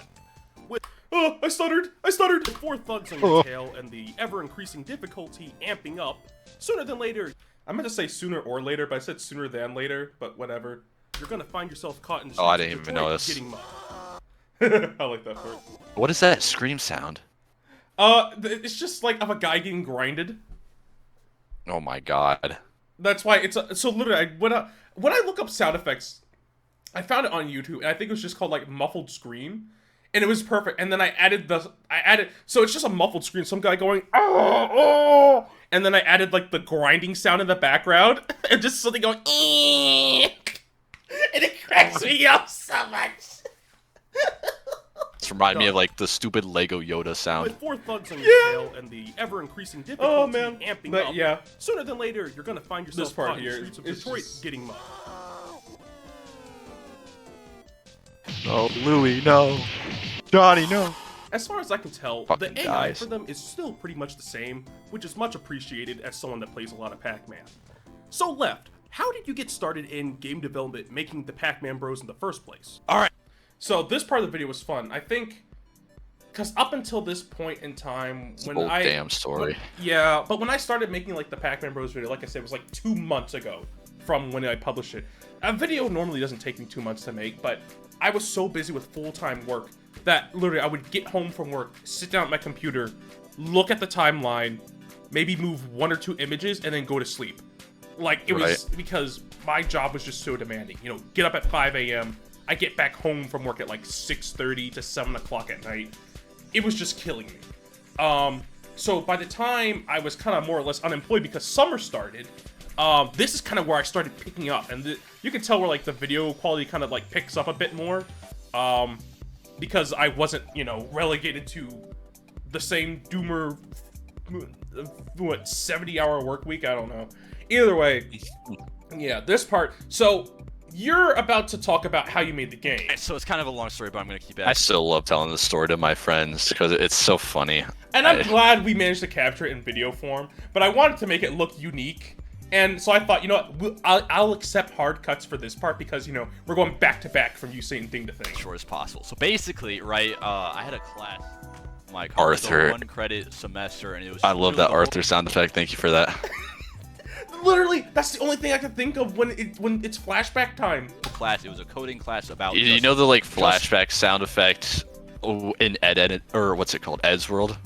With Oh, I stuttered. I stuttered. 4 thugs on your tail and the ever-increasing difficulty amping up, sooner than later, I meant to say sooner or later, but I said sooner than later. But whatever. you're gonna find yourself caught in the Oh, I streets didn't of even Detroit notice. getting mugged. I like that part. What is that scream sound? It's just like of a guy getting grinded. Oh my god. That's why it's so literally. When I look up sound effects, I found it on YouTube, and I think it was just called like muffled scream, and it was perfect. And then I added so it's just a muffled scream, some guy going oh, oh, and then I added like the grinding sound in the background, and just something going, and it cracks me up so much. This reminded me of like the stupid Lego Yoda sound. With 4 thugs on your tail and the ever-increasing difficulty Oh man, amping but up, yeah, sooner than later, you're gonna find yourself This part caught in the here, streets of it's Detroit just- getting mugged. No, Louie, no. Johnny, no. As far as I can tell, Fucking the AI guys. for them is still pretty much the same, which is much appreciated as someone that plays a lot of Pac-Man. So Left, how did you get started in game development making the Pac-Man Bros in the first place? All right. So this part of the video was fun. I think, because up until this point in time, when Old I damn story. yeah, but when I started making like the Pac-Man Bros video, like I said, it was like 2 months ago from when I published it. A video normally doesn't take me 2 months to make, but I was so busy with full-time work that literally I would get home from work, sit down at my computer, look at the timeline, maybe move 1 or 2 images, and then go to sleep. Like, it was because my job was just so demanding. You know, get up at 5 a.m., I get back home from work at like 6:30 to 7 o'clock at night. It was just killing me. So by the time I was kind of more or less unemployed because summer started, this is kind of where I started picking up. And you can tell where like the video quality kind of like picks up a bit more. Because I wasn't, you know, relegated to the same doomer, what, 70-hour work week? I don't know. Either way, yeah, this part. So, you're about to talk about how you made the game. So it's kind of a long story, but I'm gonna keep it. I still love telling the story to my friends because it's so funny. And I'm glad we managed to capture it in video form, but I wanted to make it look unique. And so I thought, you know what, I'll accept hard cuts for this part because, you know, we're going back to back from you saying thing to thing. Short as possible. So basically, right, I had a class. My Arthur. 1-credit semester, and it was. I love really that the Arthur sound effect. Thank you for that. Literally, that's the only thing I can think of when it's flashback time. whole class. It was a coding class about. You just- know the like flashback sound effect in Ed or what's it called? Ed's World?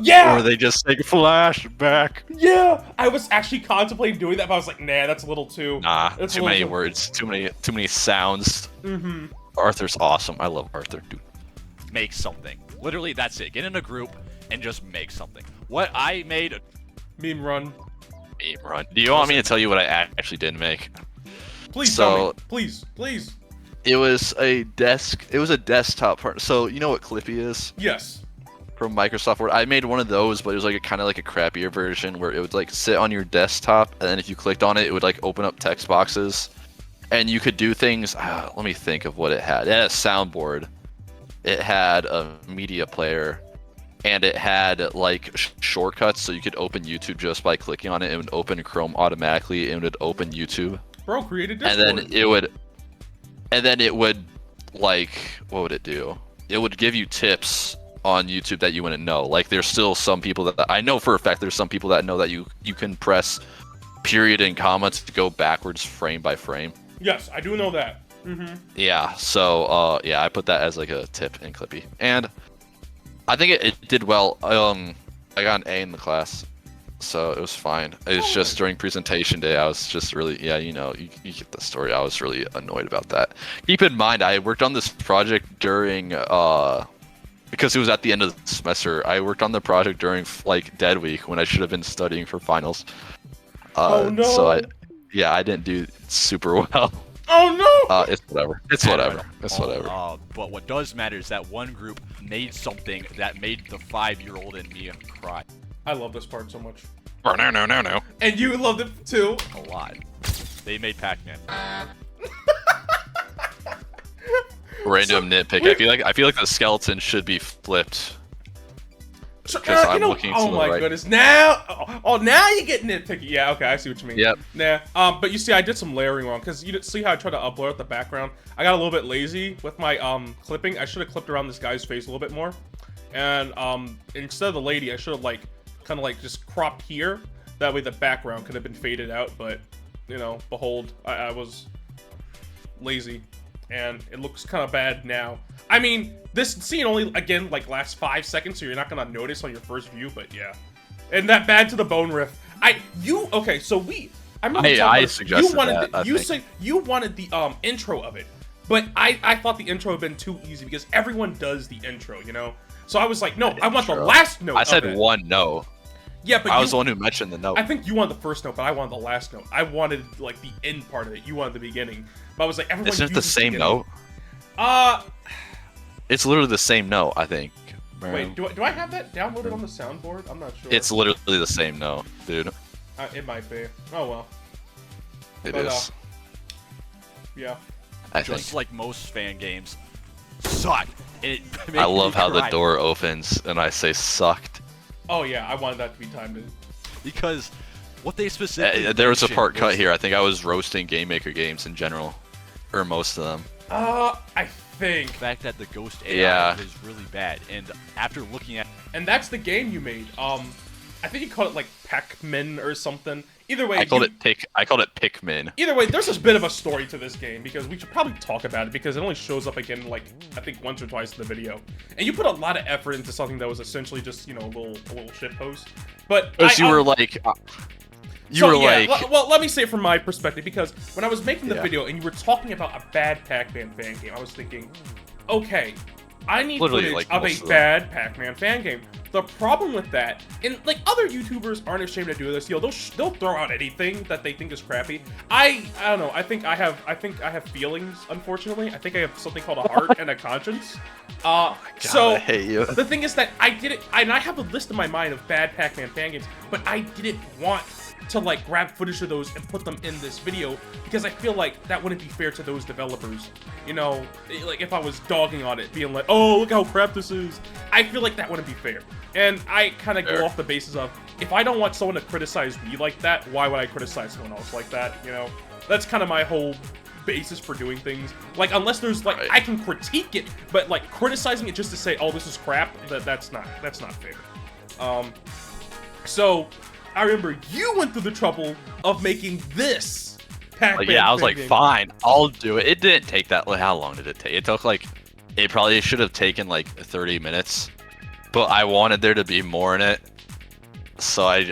Yeah! Or they just say flashback. Yeah! I was actually contemplating doing that, but I was like, nah, that's a little too... Nah, that's too a many little words, too many sounds. Mm-hmm. Arthur's awesome. I love Arthur, dude. make something. Literally, that's it. Get in a group and just make something. What I made. Meme run. Meme run. Do you want me to tell you what I actually did make? Please So- tell me. Please, please. It was a desktop part. So you know what Clippy is Yes. from Microsoft Word? I made one of those, but it was like a kind of like a crappier version where it would like sit on your desktop, and then if you clicked on it, it would like open up text boxes, and you could do things. Let me think of what it had. It had a soundboard. It had a media player, and it had like shortcuts, so you could open YouTube just by clicking on it. It would open Chrome automatically, and it would open YouTube. Bro, created And Discord. then it would like, what would it do? It would give you tips on YouTube that you wouldn't know. Like there's still some people that I know for a fact there's some people that know that you can press period and comma to go backwards frame by frame. Yes, I do know that. Mm-hmm. Yeah, so yeah, I put that as like a tip in Clippy. And I think it did well. I got an A in the class. So it was fine. It's just during presentation day, I was just really, yeah, you know, you get the story. I was really annoyed about that. Keep in mind, I worked on this project during, because it was at the end of the semester. I worked on the project during like dead week when I should have been studying for finals. Oh, no. So I didn't do super well. Oh no! It's whatever. It's whatever. It's whatever. But what does matter is that one group made something that made the 5-year-old in me cry I love this part so much. Oh, no. And you loved it too. a lot. They made Pac-Man. Random nitpick. I feel like the skeleton should be flipped. because I'm you know, looking to oh the my right. goodness! Now, now you get nitpicky. Yeah, okay, I see what you mean. Yep. Nah. But you see, I did some layering wrong because you see how I tried to upload the background. I got a little bit lazy with my clipping. I should have clipped around this guy's face a little bit more, and instead of the lady, I should have like kind of like just cropped here. That way, the background could have been faded out. But you know, behold, I was lazy, and it looks kind of bad now. I mean, this scene only, again, like, lasts 5 seconds, so you're not gonna notice on your first view, but yeah. And that bad to the bone riff. Okay, so I remember I suggested you wanted the intro of it, but I thought the intro had been too easy because everyone does the intro, you know? So I was like, no, I want the last note. I said of it. one note. Yeah, but I was the one who mentioned the note. I think you wanted the first note, but I wanted the last note. I wanted, like, the end part of it. You wanted the beginning. But I was like, everyone Isn't it the uses same beginning. note? It's literally the same note, I think. Wait, do I have that downloaded on the soundboard? I'm not sure. It's literally the same note, dude. It might be. Oh well. It But, is. Yeah. I Just think. like most fan games, suck. It I love how the cry. door opens and I say sucked. Oh yeah, I wanted that to be timed in. Because what they specifically There was a mentioned part cut was- here. I think I was roasting Game Maker games in general, or most of them. I think. the fact that the ghost AI Yeah. is really bad, and after looking at And that's the game you made. I think you called it like PacMan or something. Either way, I called it Pikmin. Either way, there's a bit of a story to this game because we should probably talk about it because it only shows up again like I think once or twice in the video. And you put a lot of effort into something that was essentially just, you know, a little shit post. But Because you were like, well, let me say it from my perspective because when I was making the Yeah. video and you were talking about a bad Pac-Man fan game, I was thinking, okay, I need Literally, footage like, of most a of them. bad Pac-Man fan game. The problem with that, and like other YouTubers aren't ashamed to do this, you know, they'll throw out anything that they think is crappy. I don't know. I think I have feelings. Unfortunately, I think I have something called a heart and a conscience. So I hate you. the thing is that I did it, and I have a list in my mind of bad Pac-Man fan games, but I didn't want to like grab footage of those and put them in this video because I feel like that wouldn't be fair to those developers. You know, like if I was dogging on it, being like, "Oh, look how crap this is," I feel like that wouldn't be fair. And I kind of go Fair. off the basis of if I don't want someone to criticize me like that, why would I criticize someone else like that? You know, that's kind of my whole basis for doing things. Like unless there's like Right. I can critique it, but like criticizing it just to say, "Oh, this is crap," that's not fair. So I remember you went through the trouble of making this Pac-Man. Yeah, I was fan like, game. fine, I'll do it. It didn't take that. How long did it take? It took like, it probably should have taken like 30 minutes, but I wanted there to be more in it. So I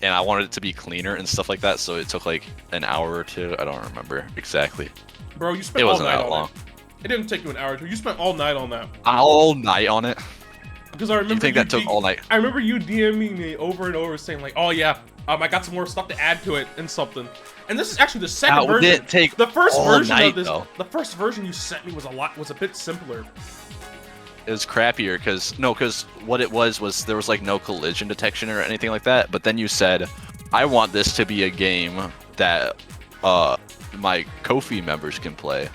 wanted it to be cleaner and stuff like that. So it took like an hour or two. I don't remember exactly. Bro, you spent It all wasn't night that on long. it. It didn't take you an hour or two. You spent all night on that. All night on it. Because I remember You think that took all night? I remember you DMing me over and over saying like, "Oh yeah, I got some more stuff to add to it and something." And this is actually the second That version. didn't take the first all version night, of this. though. The first version you sent me was a bit simpler. It was crappier because what it was there was like no collision detection or anything like that. But then you said, I want this to be a game that my Ko-fi members can play.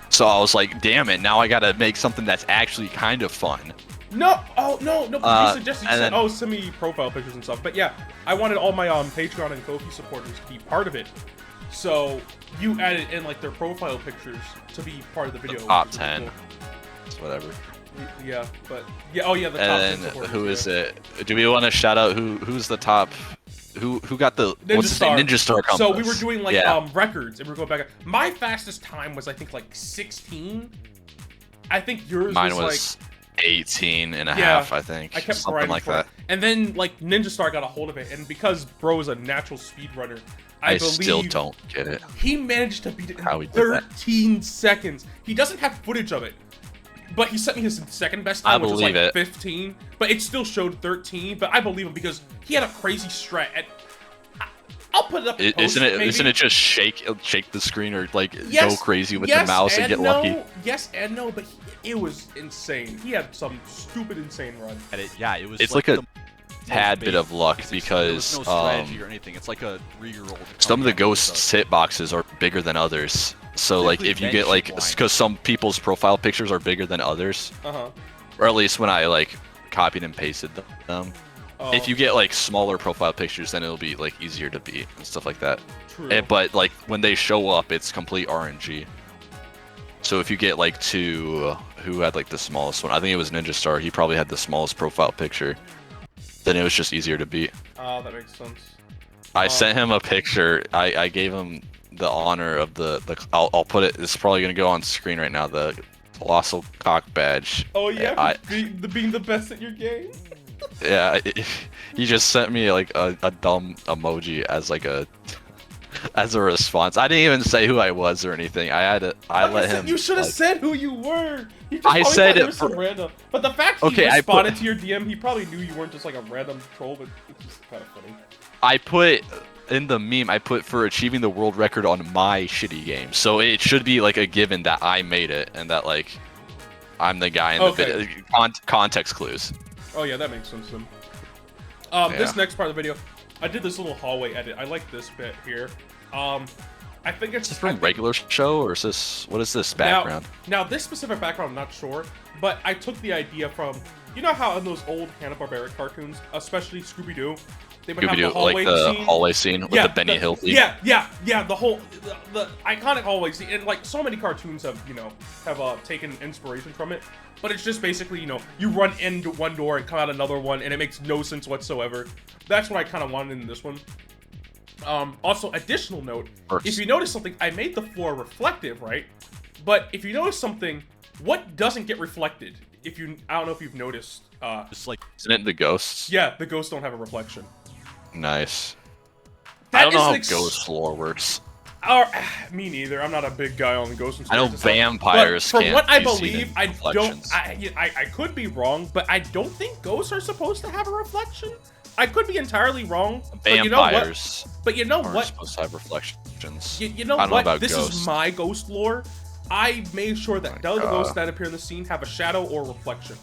So I was like, damn it, now I gotta make something that's actually kind of fun. No, no. You suggested you and said, then- "Oh, send me profile pictures and stuff." But yeah, I wanted all my Patreon and Ko-fi supporters to be part of it. So you added in like their profile pictures to be part of the video. Top which was really 10. It's whatever. cool. Yeah, but yeah. Oh yeah, the top 10 And then supporters, who is yeah. it? Do we want to shout out who's the top? Who got the Ninja what's his Star. name? Ninja Star compass. So we were doing like Yeah. records, and we were going back. My fastest time was I think like 16. I think yours Mine was was 18 and a Yeah, half, I think. I kept something grinding like for that. it. And then like Ninja Star got a hold of it, and because bro is a natural speedrunner, I believe still don't get it. he managed to beat it How in he did that. 13 seconds. He doesn't have footage of it, but he sent me his second best time, I which was like believe it. 15. But it still showed 13. But I believe him because he had a crazy strat. I'll put it up. In post, maybe. Isn't it just shake the screen or like Yes, go crazy with yes the mouse and get no, lucky? Yes and no, but it was insane. He had some stupid, insane run. at it, yeah, it was. It's like a the tad most bit of basic luck physics. There was because no strategy or anything. It's like a 3-year-old. some of the ghosts hitboxes are bigger than others. So like if you get like, because some people's profile pictures are bigger than others, Uh huh. or at least when I like copied and pasted them. Oh, If you get like smaller profile pictures, then it'll be like easier to beat and stuff like that. true. But like when they show up, it's complete RNG. So if you get like two, who had like the smallest one? I think it was Ninja Star. He probably had the smallest profile picture. Then it was just easier to beat. Oh, that makes sense. I sent him a picture. I gave him the honor of the I'll put it. It's probably gonna go on screen right now. The Colossal Cock badge. Oh yeah, I, being the best at your game. yeah. He just sent me like a dumb emoji as like as a response. I didn't even say who I was or anything. I let him. You should have like, said who you were. He just I probably said thought you it were some for- random. But the fact he Okay, responded to your DM, he probably knew you weren't just like a random troll. But it's just kind of funny. I put in the meme. I put for achieving the world record on my shitty game. So it should be like a given that I made it and that like I'm the guy in the Okay. video. Context clues. Oh yeah, that makes sense then. Yeah. This next part of the video, I did this little hallway edit. I like this bit here. I think it's Is this from regular show or is this what is this background? Now this specific background, I'm not sure, but I took the idea from, you know how in those old Hanna-Barbera cartoons, especially Scooby-Doo, they would have the Scooby-Doo, hallway like the scene. hallway scene with the Benny Hill theme. Yeah, the whole, the iconic hallway scene, and like so many cartoons have, taken inspiration from it, but it's just basically, you run into one door and come out another one, and it makes no sense whatsoever. That's what I kind of wanted in this one. Also, additional note, if you notice something, I made the floor reflective, right? But if you notice something, what doesn't get reflected? I don't know if you've noticed. Just like Isn't it the ghosts? Yeah, the ghosts don't have a reflection. Nice. That I don't know is how an ex- ghost lore works. Me neither. I'm not a big guy on ghosts and I know spirits and stuff. vampires But from can't what I be seen believe, in I don't. reflections. I could be wrong, but I don't think ghosts are supposed to have a reflection. I could be entirely wrong. But you know what? Vampires But you know aren't what? supposed to have reflections. You know I don't know what? about This ghosts. is my ghost lore. I made sure that none of the God. ghosts that appear in the scene have a shadow or reflection,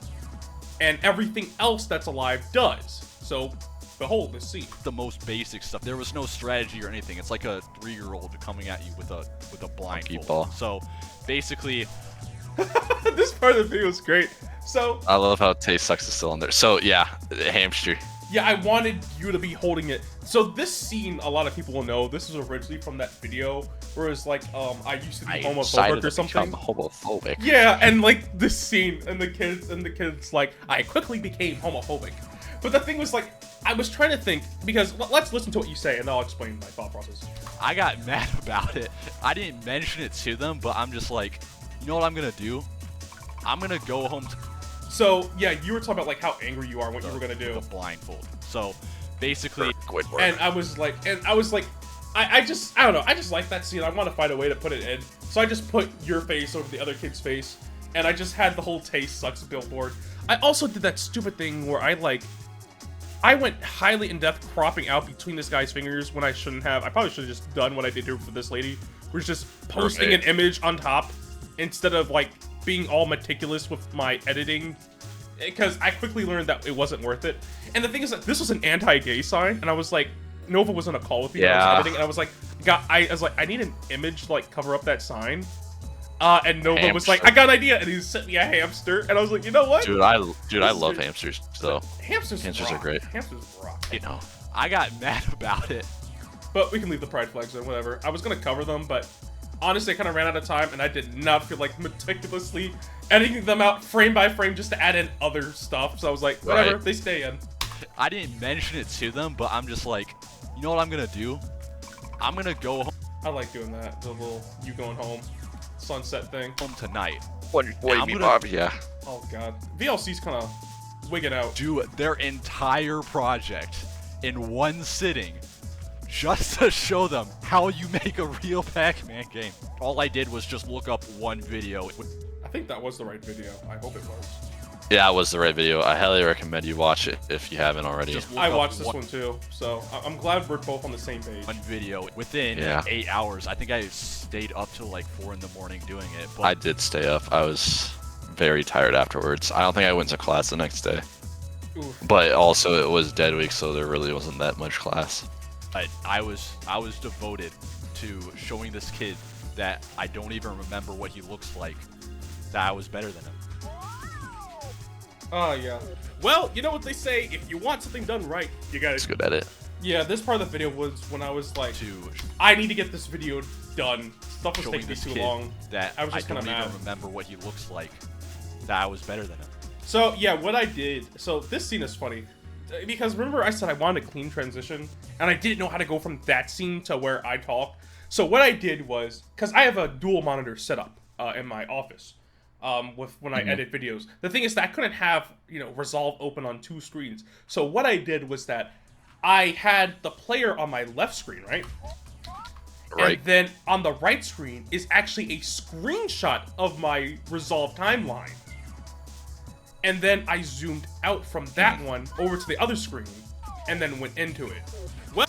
and everything else that's alive does. So, behold this scene. the most basic stuff. There was no strategy or anything. It's like a 3-year-old coming at you with a blindfold. ball. So basically, This part of the video is great. So, I love how Taste Sucks is still in there. So yeah, hamster. yeah, I wanted you to be holding it. So this scene, a lot of people will know, this is originally from that video where it's like, I used to be I homophobic decided or to become something. homophobic. Yeah, and like this scene, and the kids like, I quickly became homophobic. But the thing was like, I was trying to think, because let's listen to what you say, and I'll explain my thought process. I got mad about it. I didn't mention it to them, but I'm just like, you know what I'm gonna do? I'm gonna go home to So yeah, you were talking about like how angry you are and what you were gonna do. the blindfold. So basically, Squidward. And I was like, I don't know, I just like that scene. I want to find a way to put it in. So I just put your face over the other kid's face, and I just had the whole Taste Sucks billboard. I also did that stupid thing where I went highly in depth cropping out between this guy's fingers when I shouldn't have. I probably should have just done what I did here for this lady, which is just posting an image on top instead of like being all meticulous with my editing, because I quickly learned that it wasn't worth it. And the thing is that this was an anti-gay sign, and I was like, Nova was on a call with me when I was Yeah. editing, and I was like, I need an image to like cover up that sign. And Nova was like, Hamster. I got an idea, and he sent me a hamster, and I was like, you know what? Dude, I love hamsters. So Hamsters are rock. great. Hamsters rock. you know, I got mad about it. But we can leave the pride flags in, whatever. I was gonna cover them, but honestly, I kind of ran out of time, and I did not feel like meticulously editing them out frame by frame just to add in other stuff. So I was like, whatever, Right. they stay in. I didn't mention it to them, but I'm just like, you know what I'm gonna do? I'm gonna go I like doing that, the little you going home sunset thing. home tonight. what I'm do you mean, gonna- Bob? Yeah. Oh god, VLC's kind of wigging out. Do their entire project in one sitting just to show them how you make a real Pac-Man game. All I did was just look up one video. I think that was the right video. I hope it was. Yeah, it was the right video. I highly recommend you watch it if you haven't already. Just look I up watched this one too, so I'm glad we're both on the same page. one video within Yeah. 8 hours. I think I stayed up till like 4 in the morning doing it. But I did stay up. I was very tired afterwards. I don't think I went to class the next day. Oof. But also it was dead week, so there really wasn't that much class. I was devoted to showing this kid that I don't even remember what he looks like, that I was better than him. Oh, yeah. Well, you know what they say, if you want something done right, you gotta... It's a good edit. Yeah, this part of the video was when I was like, To I need to get this video done. Stuff was showing taking me this too kid long. that I was just don't kind of mad. even remember what he looks like. That I was better than him. So, yeah, what I did... So, this scene is funny. Because remember I said I wanted a clean transition? And I didn't know how to go from that scene to where I talk. So, what I did was... Because I have a dual monitor setup in my office. When I edit videos. The thing is that I couldn't have, Resolve open on 2 screens. So what I did was that I had the player on my left screen, right? Right. And then on the right screen is actually a screenshot of my Resolve timeline. And then I zoomed out from that one over to the other screen and then went into it. Well,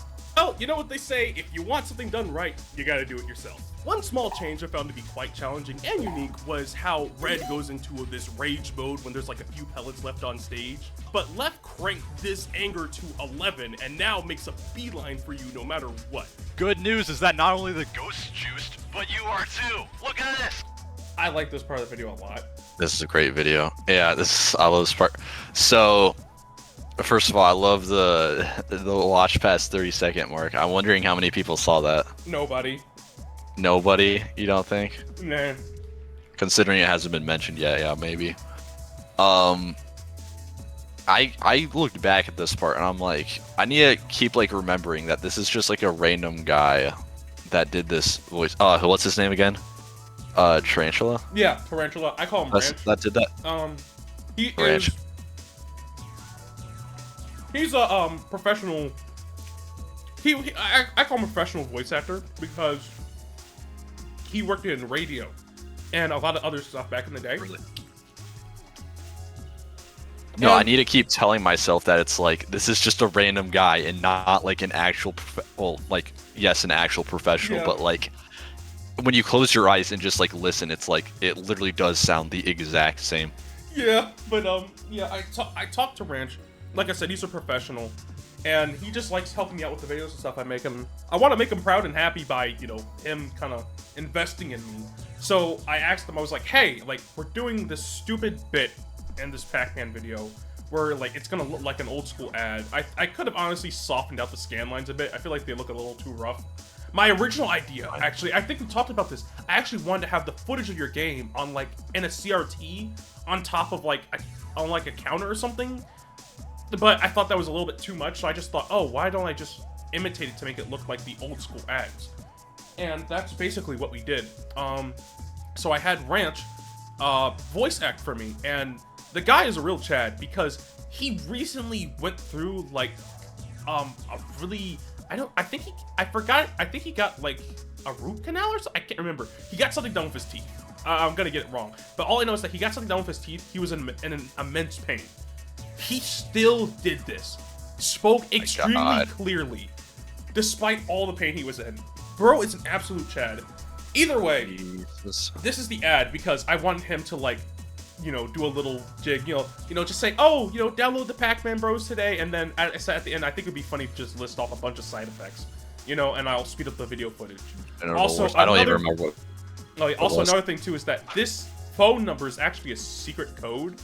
you know what they say, if you want something done right, you gotta do it yourself. One small change I found to be quite challenging and unique was how Red goes into this rage mode when there's like a few pellets left on stage. But Left cranked this anger to 11 and now makes a beeline for you no matter what. Good news is that not only the ghost juiced, but you are too. Look at this. I like this part of the video a lot. This is a great video. Yeah, I love this part. So, first of all, I love the watch past 30-second mark. I'm wondering how many people saw that. Nobody. Nobody, you don't think? Nah. Considering it hasn't been mentioned yet, yeah, maybe. I looked back at this part and I'm like, I need to keep like remembering that this is just like a random guy that did this voice. What's his name again? Tarantula? Yeah, Tarantula. I call him Ranch. That did that. He Ranch. is... He's a professional... I call him a professional voice actor because he worked in radio and a lot of other stuff back in the day. Really? No, I need to keep telling myself that it's like this is just a random guy and not like an actual, yes, an actual professional, Yeah. but like when you close your eyes and just like listen, it's like it literally does sound the exact same. Yeah, but yeah, I talked to Ranch. Like I said, he's a professional, and he just likes helping me out with the videos and stuff I make him. I want to make him proud and happy by, him kind of investing in me. So I asked him, I was like, hey, like, we're doing this stupid bit in this PacMan video where, like, it's gonna look like an old school ad. I could have honestly softened out the scan lines a bit. I feel like they look a little too rough. My original idea, actually, I think we talked about this. I actually wanted to have the footage of your game on, like, in a CRT on top of, like, on a counter or something. But I thought that was a little bit too much, so I just thought, oh, why don't I just imitate it to make it look like the old school ads? And that's basically what we did. So I had Ranch voice act for me, and the guy is a real Chad because he recently went through like a really I think he got like a root canal or something. I can't remember. He got something done with his teeth. I'm gonna get it wrong, but all I know is that he got something done with his teeth. He was in an immense pain. He still did this. Spoke extremely clearly, despite all the pain he was in. Bro is an absolute Chad. Either way, Jesus. this is the ad because I wanted him to like, do a little jig, just say, oh, download the PacMan Bros today, and then at the end, I think it'd be funny to just list off a bunch of side effects, and I'll speed up the video footage. Also, I don't even remember what. Also, another thing too is that this phone number is actually a secret code.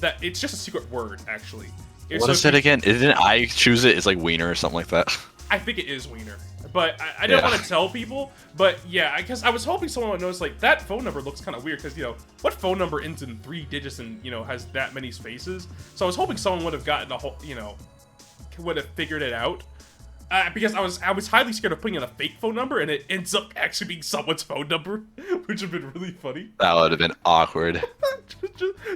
That it's just a secret word actually. What is it again? Didn't I choose it? It's like Wiener or something like that. I think it is Wiener, but I didn't want to tell people. But yeah, because I was hoping someone would notice like that phone number looks kind of weird because what phone number ends in 3 digits and has that many spaces? So I was hoping someone would have gotten a whole would have figured it out. Because I was highly scared of putting in a fake phone number and it ends up actually being someone's phone number, which would have been really funny. That would have been awkward.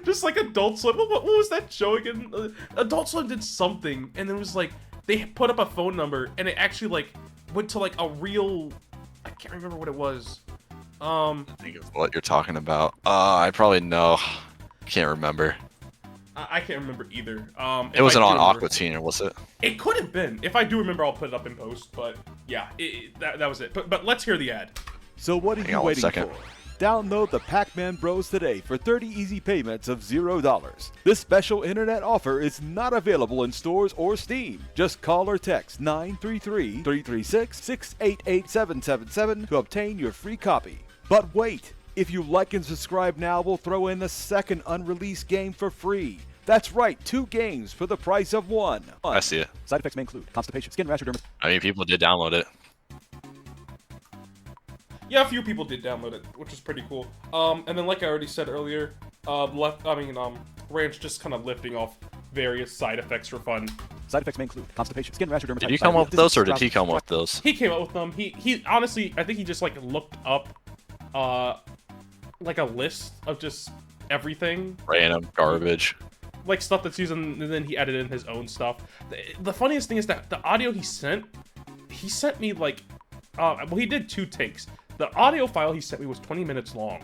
just like Adult Swim. What was that show again? Adult Swim did something, and it was like they put up a phone number, and it actually like went to like a real. I can't remember what it was. I think of what you're talking about. I probably know. Can't remember. I can't remember either. It wasn't on Aqua Teen, was it? It could have been. If I do remember, I'll put it up in post. But yeah, that was it. But let's hear the ad. So what are you waiting for? Download the PacMan Bros today for 30 easy payments of $0. This special internet offer is not available in stores or Steam. Just call or text 933-336-688-777 to obtain your free copy. But wait! If you like and subscribe now, we'll throw in the second unreleased game for free. That's right, 2 games for the price of 1. I see it. Side effects may include constipation, skin rash, or dermatitis. I mean, people did download it. Yeah, a few people did download it, which is pretty cool. And then, like I already said earlier, Ranch just kind of lifting off various side effects for fun. Side effects may include constipation, skin rash, or dermatitis. Did you come up with those, or did he come up with those? He came up with them. He honestly, I think he just like looked up, like a list of just everything. Random garbage. Like stuff that's used, and then he added in his own stuff. The funniest thing is that the audio he sent me like, well, he did 2 takes. The audio file he sent me was 20 minutes long.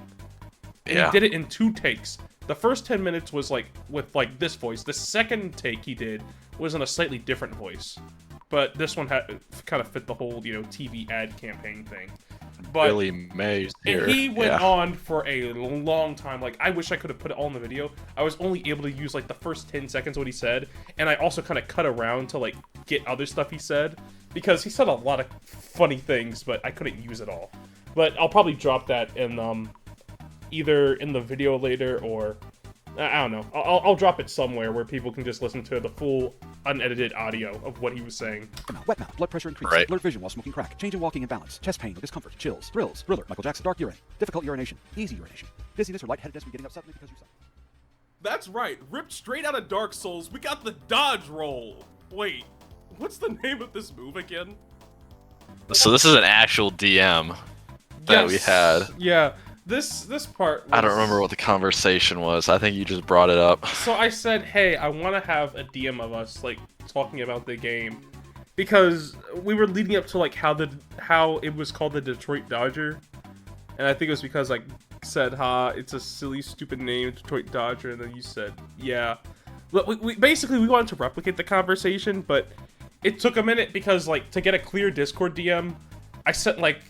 And Yeah. he did it in 2 takes. The first 10 minutes was like with like this voice. The second take he did was in a slightly different voice, but this one had kind of fit the whole TV ad campaign thing. But Billy Mays here. and he went Yeah. on for a long time. Like, I wish I could have put it all in the video. I was only able to use like the first 10 seconds what he said, and I also kind of cut around to like get other stuff he said, because he said a lot of funny things, but I couldn't use it all. But I'll probably drop that in either in the video later, or I don't know. I'll drop it somewhere where people can just listen to the full unedited audio of what he was saying. Wet mouth, blood pressure increase, Right. blurred vision while smoking crack, change in walking and balance, chest pain or discomfort, chills, thrills, thriller, Michael Jackson, dark urine, difficult urination, easy urination, dizziness or lightheadedness when getting up suddenly because you suck. That's right, ripped straight out of Dark Souls, we got the dodge roll. Wait, what's the name of this move again? So this is an actual DM that we had. Yeah. This part was, I don't remember what the conversation was. I think you just brought it up. So I said, hey, I want to have a DM of us, like, talking about the game. Because we were leading up to, like, how it was called the Detroit Dodger. And I think it was because I said, it's a silly, stupid name, Detroit Dodger. And then you said, yeah. We basically, we wanted to replicate the conversation, but it took a minute because, like, to get a clear Discord DM, I sent, like,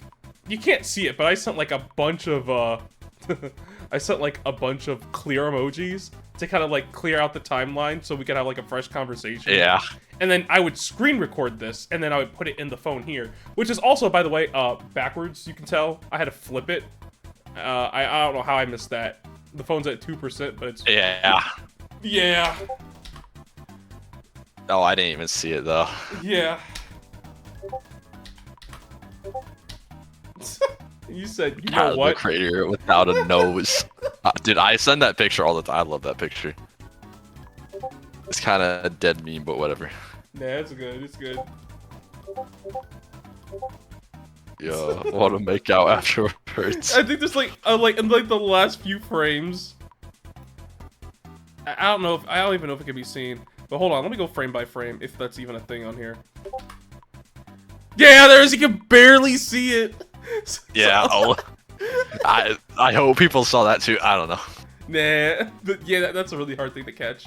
you can't see it, but I sent like a bunch of I sent like a bunch of clear emojis to kind of like clear out the timeline so we could have like a fresh conversation. Yeah. And then I would screen record this, and then I would put it in the phone here, which is also, by the way, backwards. You can tell I had to flip it. I don't know how I missed that. The phone's at 2%, but it's Yeah. yeah. Oh, I didn't even see it though. Yeah. You said, you know God, what? the crater without a nose. Dude, I send that picture all the time. I love that picture. It's kind of a dead meme, but whatever. Nah, it's good. It's good. Yo, want to make out afterwards. I think there's like in like the last few frames. I don't know if I don't even know if it can be seen. But hold on, let me go frame by frame if that's even a thing on here. Yeah, there is. You can barely see it. Yeah. Oh, I hope people saw that too. I don't know. Nah, but yeah, that's a really hard thing to catch.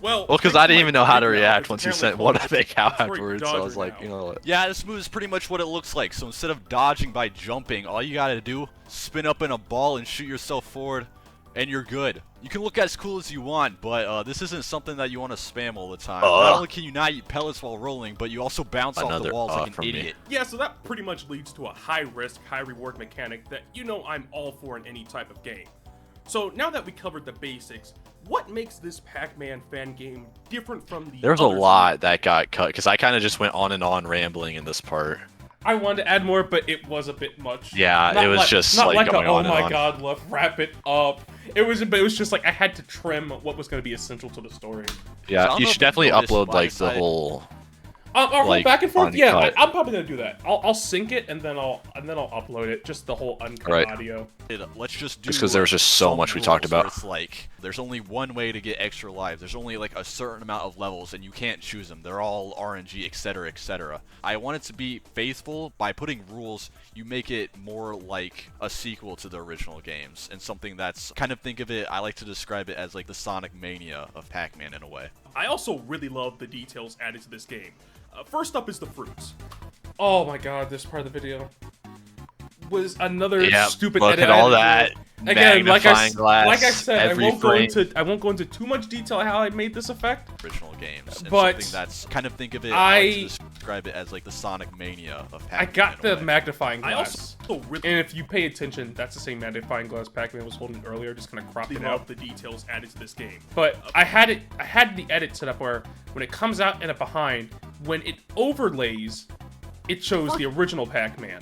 Well, Because thanks I to didn't my even know how to brain now, react it's once you apparently sent one called to make out Detroit afterwards. So I was Dodger like, now. you know what? Yeah, this move is pretty much what it looks like. So instead of dodging by jumping, all you gotta do, spin up in a ball and shoot yourself forward, and you're good. You can look as cool as you want, but this isn't something that you want to spam all the time. Not only can you not eat pellets while rolling, but you also bounce off the Another walls like an from me. idiot. Yeah, so that pretty much leads to a high-risk, high-reward mechanic that I'm all for in any type of game. So now that we covered the basics, what makes this Pac-Man fan game different from the There was a others? lot that got cut because I kind of just went on and on rambling in this part. I wanted to add more, but it was a bit much. Yeah, Not it was like, just not like like going a, oh on and my on. god, let's wrap it up. But it was just like I had to trim what was going to be essential to the story. Yeah, don't you know should if definitely you noticed upload my like the side. whole. Our whole Like, back and forth, yeah, uncut. I'm probably gonna do that. I'll sync it and then I'll upload it, just the whole uncut Right. audio. Let's just do Just 'cause there was just so some much we talked rules where about. It's like there's only one way to get extra lives. There's only like a certain amount of levels, and you can't choose them. They're all RNG, etc., etc. I want it to be faithful. By putting rules, you make it more like a sequel to the original games, and something that's kind of, think of it. I like to describe it as like the Sonic Mania of Pac-Man in a way. I also really love the details added to this game. First up is the fruits. Oh my god, this part of the video was another Yeah, stupid look edit. at all that. Again, magnifying glass. like I said, I every won't frame. go into too much detail how I made this effect. Original games. And But something that's kind of think of it. I like to describe it as like the Sonic Mania of Pac-Man. I got in a the way. magnifying I glass. also really And if you pay attention, that's the same magnifying glass Pac-Man was holding earlier, just kind of cropped it love out. the details added to this game. But I had the edit set up where when it comes out and a behind, when it overlays, it shows the original Pac-Man.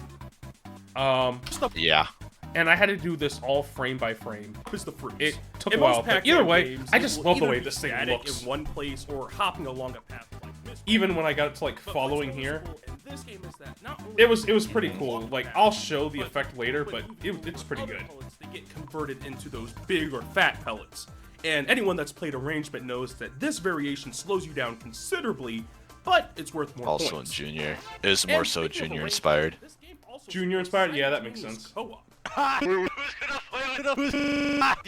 Yeah. And I had to do this all frame by frame. Is the fruits. It took In a while, most but Pac-Man either way, games, I it just will love the either way be this thing static looks. in one place or hopping along a path like this. Even when I got to like following here, This game is that not only it was pretty cool. Like I'll show the effect later, but it's pretty other good. pellets, they get converted into those big or fat pellets. And anyone that's played arrangement knows that this variation slows you down considerably, but it's worth more Also in points. Junior. It was more And so speaking of Junior arrangement, inspired. this game also Junior inspired? Yeah, that makes simultaneous sense. co-op.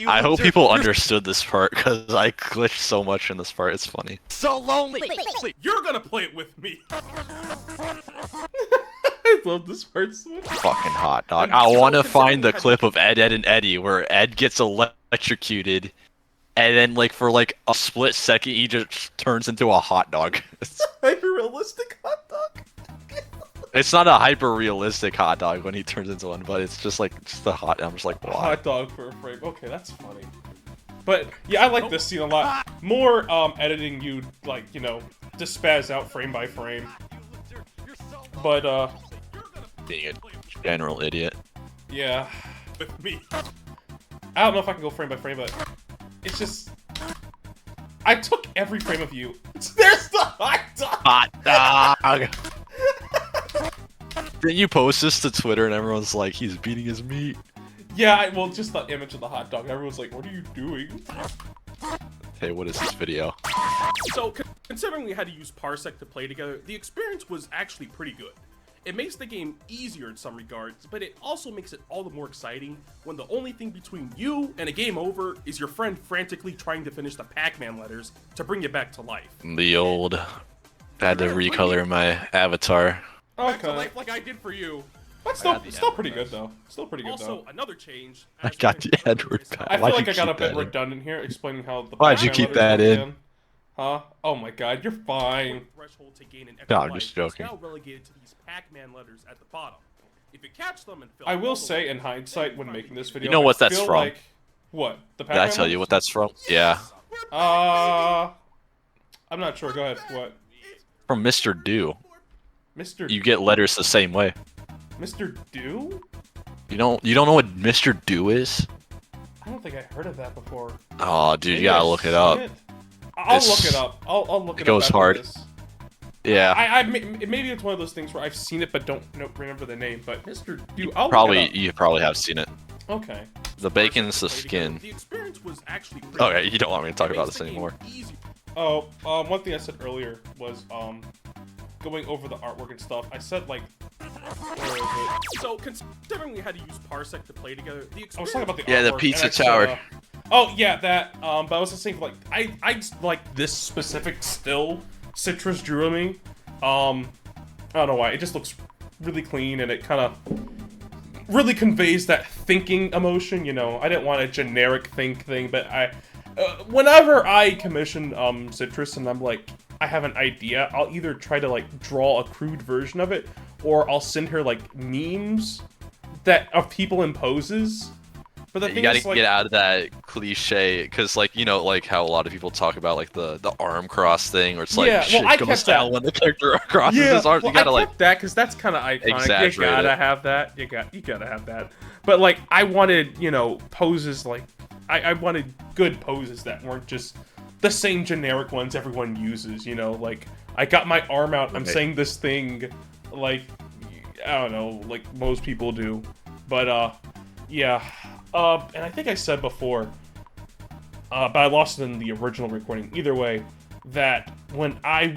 I hope people understood this part because I glitched so much in this part. It's funny. So lonely. You're gonna play it with me. I love this part so much. Fucking hot dog. I want to find the clip of Ed, Ed, and Eddie where Ed gets electrocuted, and then like for like a split second he just turns into a hot dog. Hyper-realistic hot dog. It's not a hyper realistic hot dog when he turns into one, but it's just like just a hot. I'm just like, why? Hot dog for a frame. Okay, that's funny. But yeah, I like this scene a lot. More editing you like, you know, to spaz out frame by frame. But Being a general idiot. yeah. With me. I don't know if I can go frame by frame, but it's just I took every frame of you. There's the hot dog! Hot dog! Didn't you post this to Twitter and everyone's like, he's beating his meat? Yeah, well, just the image of the hot dog. Everyone's like, what are you doing? Hey, what is this video? So, considering we had to use Parsec to play together, the experience was actually pretty good. It makes the game easier in some regards, but it also makes it all the more exciting when the only thing between you and a game over is your friend frantically trying to finish the Pac-Man letters to bring you back to life. The old... I had to recolor my avatar. Back to Okay. life like I did for you. That's I got the still pretty Edward good though. Still pretty good Also, though. another change. I as got we the mentioned earlier, Edward is how back. I feel Why'd like you I got a keep bit that in? redundant here, explaining how the Why'd you Pac-Man keep letters that work in? again. Huh? Oh my god, you're fine. threshold to gain an No, extra I'm life just is joking. now relegated to these Pac-Man letters at the bottom. If you catch them and fill I all will the say, letters, in hindsight, when making this video, know what I that's feel from? Like, what? The Did Pac-Man I tell you letters? what that's from? Yeah. I'm not sure. Go ahead. What? From Mr. Do. Mr. You get letters the same way. Mr. Do? You don't know what Mr. Do is? I don't think I heard of that before. Oh, dude, Maybe you gotta I've look it seen up. I'll It's- look it up. I'll look it it goes up after hard. this. Yeah. Maybe it's one of those things where I've seen it but don't remember the name. But Mr. Do, I'll Probably, look it you probably have seen it. up. Okay. The bacon's the skin. The experience was actually pretty Okay, good. you don't want me to talk It about makes this the game anymore. easy. Oh, one thing I said earlier was going over the artwork and stuff. I said like, where is it? So, considering we had to use Parsec to play together, the experience I was talking about the Yeah, the artwork, pizza and I said, tower. oh yeah, that. But I was just saying like I just like this specific still Citrus drew of me. I don't know why. It just looks really clean and it kind of really conveys that thinking emotion. You know, I didn't want a generic think thing, but whenever I commission Citrus and I'm like, I have an idea, I'll either try to like draw a crude version of it, or I'll send her like memes of people in poses. But the You thing gotta is, like, get out of that cliche, because like you know, like how a lot of people talk about like the arm cross thing, where it's like Yeah, well, shit I goes kept down that. when the character crosses yeah, his arms. well, You gotta I like kept that because that's kind of iconic. You exaggerate gotta it. have that. You gotta have that. But like, I wanted poses like I wanted good poses that weren't just the same generic ones everyone uses. You know, like I got my arm out. I'm Right. saying this thing, like I don't know, like most people do. But yeah. And I think I said before, but I lost it in the original recording. Either way, that when I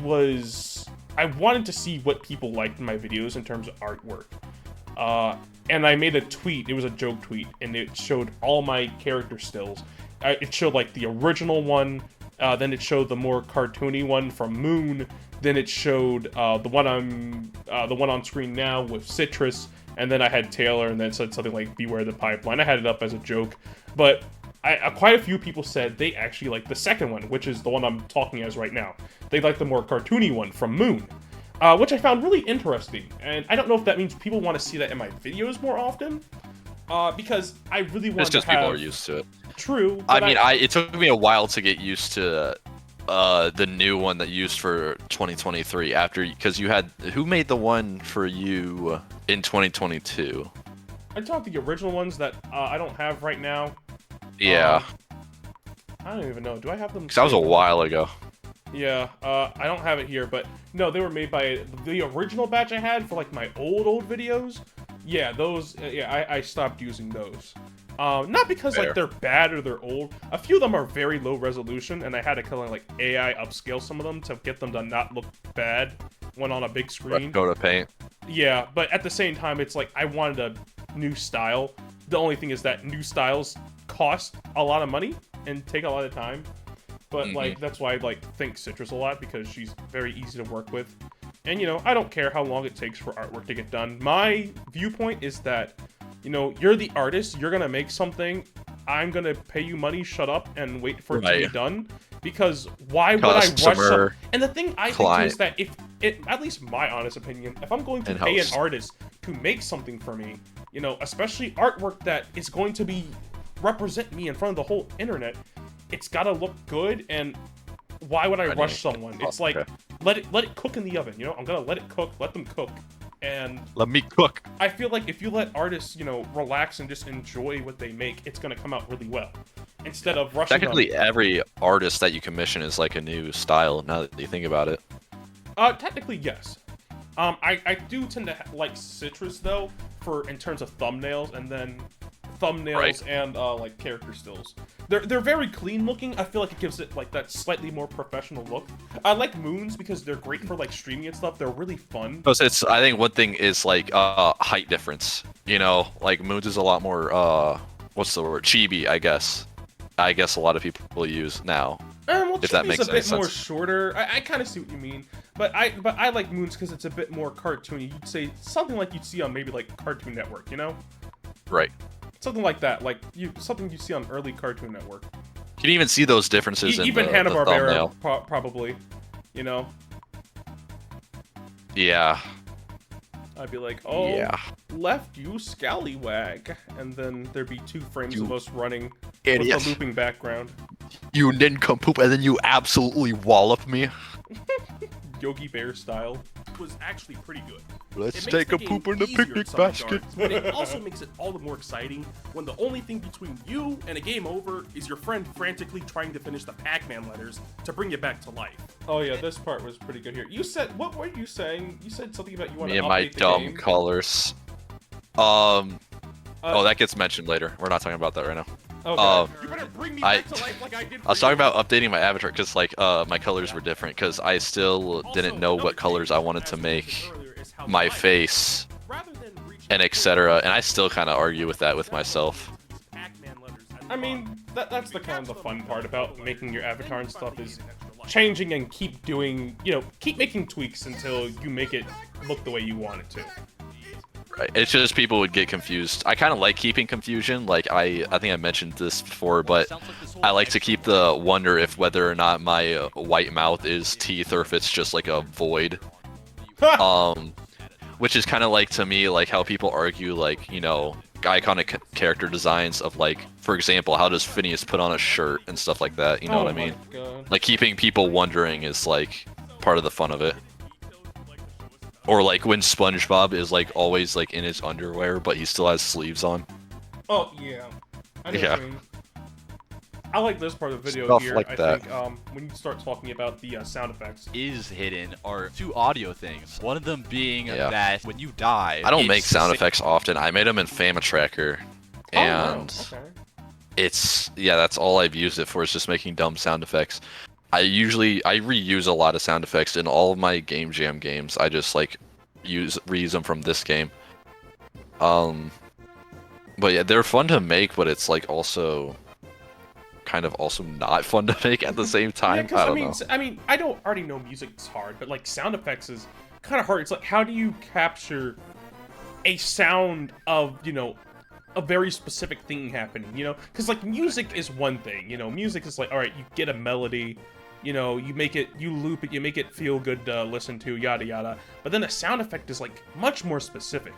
wanted to see what people liked in my videos in terms of artwork. And I made a tweet, it was a joke tweet, and it showed all my character stills. It showed like the original one, then it showed the more cartoony one from Moon, then it showed the one on screen now with Citrus, and then I had Taylor, and then said something like "Beware the pipeline." I had it up as a joke, but quite a few people said they actually like the second one, which is the one I'm talking as right now. They like the more cartoony one from Moon, which I found really interesting. And I don't know if that means people want to see that in my videos more often, because I really want to have... It's just people are used to it. True. I mean, it took me a while to get used to the new one that you used for 2023 because you had... Who made the one for you in 2022? I talked the original ones that I don't have right now. Yeah. I don't even know. Do I have them? Because that was a while ago. Yeah, I don't have it here, but no, they were made by the original batch I had for like my old videos. Yeah, those. Yeah, I stopped using those. Not because like they're bad or they're old. A few of them are very low resolution, and I had to kind of like AI upscale some of them to get them to not look bad when on a big screen. Go to paint. Yeah, but at the same time, it's like I wanted a new style. The only thing is that new styles cost a lot of money and take a lot of time. But like that's why I like think Citrus a lot, because she's very easy to work with. And you know, I don't care how long it takes for artwork to get done. My viewpoint is that, you know, you're the artist, you're gonna make something, I'm gonna pay you money, shut up and wait for it to be done. Because why would I rush some... And the thing I think is that if it, at least my honest opinion, if I'm going to pay an artist to make something for me, you know, especially artwork that is going to be represent me in front of the whole internet, it's gotta look good. And why would I rush someone? It's like let it cook in the oven, you know? I'm gonna let it cook, let them cook. And let me cook. I feel like if you let artists, you know, relax and just enjoy what they make, it's gonna come out really well. Instead of rushing Technically, every artist that you commission is like a new style, now that you think about it. Technically, yes. I do tend to like Citrus, though, for in terms of thumbnails, and then thumbnails and like character stills. They're very clean looking. I feel like it gives it like that slightly more professional look. I like Moons because they're great for like streaming and stuff. They're really fun. It's I think one thing is like height difference. You know, like Moons is a lot more what's the word? Chibi, I guess. I guess a lot of people use now. Well, if that makes a bit sense. more shorter. I kind of see what you mean, but I like Moons because it's a bit more cartoony. You'd say something like you'd see on maybe like Cartoon Network, you know? Right. Something like that, like something you see on early Cartoon Network. You can even see those differences in even the Hanna-Barbera, probably, you know. Yeah. I'd be like, oh, yeah. Left, you scallywag, and then there'd be 2 frames of us running idiot. with a looping background. You nincompoop, and then you absolutely wallop me. Yogi Bear style. Was actually pretty good. Let's take a poop in the picnic basket. But it also makes it all the more exciting when the only thing between you and a game over is your friend frantically trying to finish the PacMan letters to bring you back to life. Oh yeah, this part was pretty good here. You said, what were you saying? You said something about you want to update Me and my dumb game. colors. Oh, that gets mentioned later. We're not talking about that right now. Okay. You better bring me back to life like I did for I was talking about updating my avatar because like my colors were different because I still didn't know what colors I wanted to make my face and etc. And I still kind of argue with that with myself. I mean, that's the kind of the fun part about making your avatar and stuff is changing and keep doing, you know, keep making tweaks until you make it look the way you want it to. Right. It's just people would get confused. I kind of like keeping confusion. Like I think I mentioned this before, but I like to keep the wonder if whether or not my white mouth is teeth or if it's just like a void. Which is kind of like to me like how people argue like, you know, iconic character designs of like, for example, how does Phineas put on a shirt and stuff like that. You know what I mean? God. Like keeping people wondering is like part of the fun of it. Or like when SpongeBob is like always like in his underwear, but he still has sleeves on. Oh yeah, I know what you mean. I like this part of the video Stuff here. like I that. think when you start talking about the sound effects. Is hidden are 2 audio things. One of them being that when you die, I don't make sound effects often. I made them in FamaTracker, and it's that's all I've used it for is just making dumb sound effects. I reuse a lot of sound effects in all of my Game Jam games. I just like reuse them from this game. But yeah, they're fun to make, but it's like also kind of also not fun to make at the same time. Yeah, I mean, I don't already know music's hard, but like sound effects is kind of hard. It's like how do you capture a sound of, you know, a very specific thing happening, you know? Because, like, music is one thing, you know? Music is like, alright, you get a melody, you know, you make it, you loop it, you make it feel good to listen to, yada yada. But then a sound effect is, like, much more specific.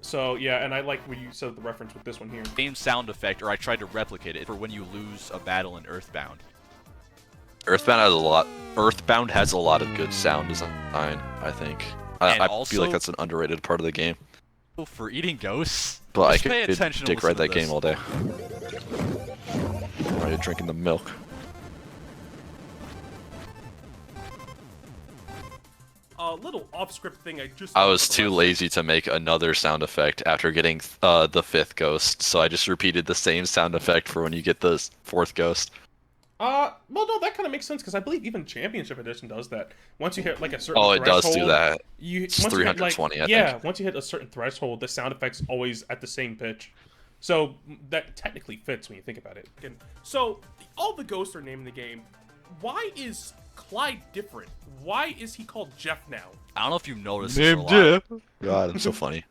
So, yeah, and I like what you said the reference with this one here. Same sound effect, or I tried to replicate it for when you lose a battle in Earthbound. Earthbound has a lot of good sound design, I think. I feel like that's an underrated part of the game. For eating ghosts, but just I pay could attention dick to ride that this. game all day. Already drinking the milk. Little off-script thing I was too lazy to make another sound effect after getting the 5th ghost, so I just repeated the same sound effect for when you get the 4th ghost. Well, no, that kind of makes sense, because I believe even Championship Edition does that. Once you hit, like, a certain threshold... Oh, it does do that. It's once 320, you hit, like, I think. Once you hit a certain threshold, the sound effect's always at the same pitch. So, that technically fits when you think about it. So, all the ghosts are named in the game. Why is Clyde different? Why is he called Jeff now? I don't know if you've noticed this a lot. God, I'm so funny.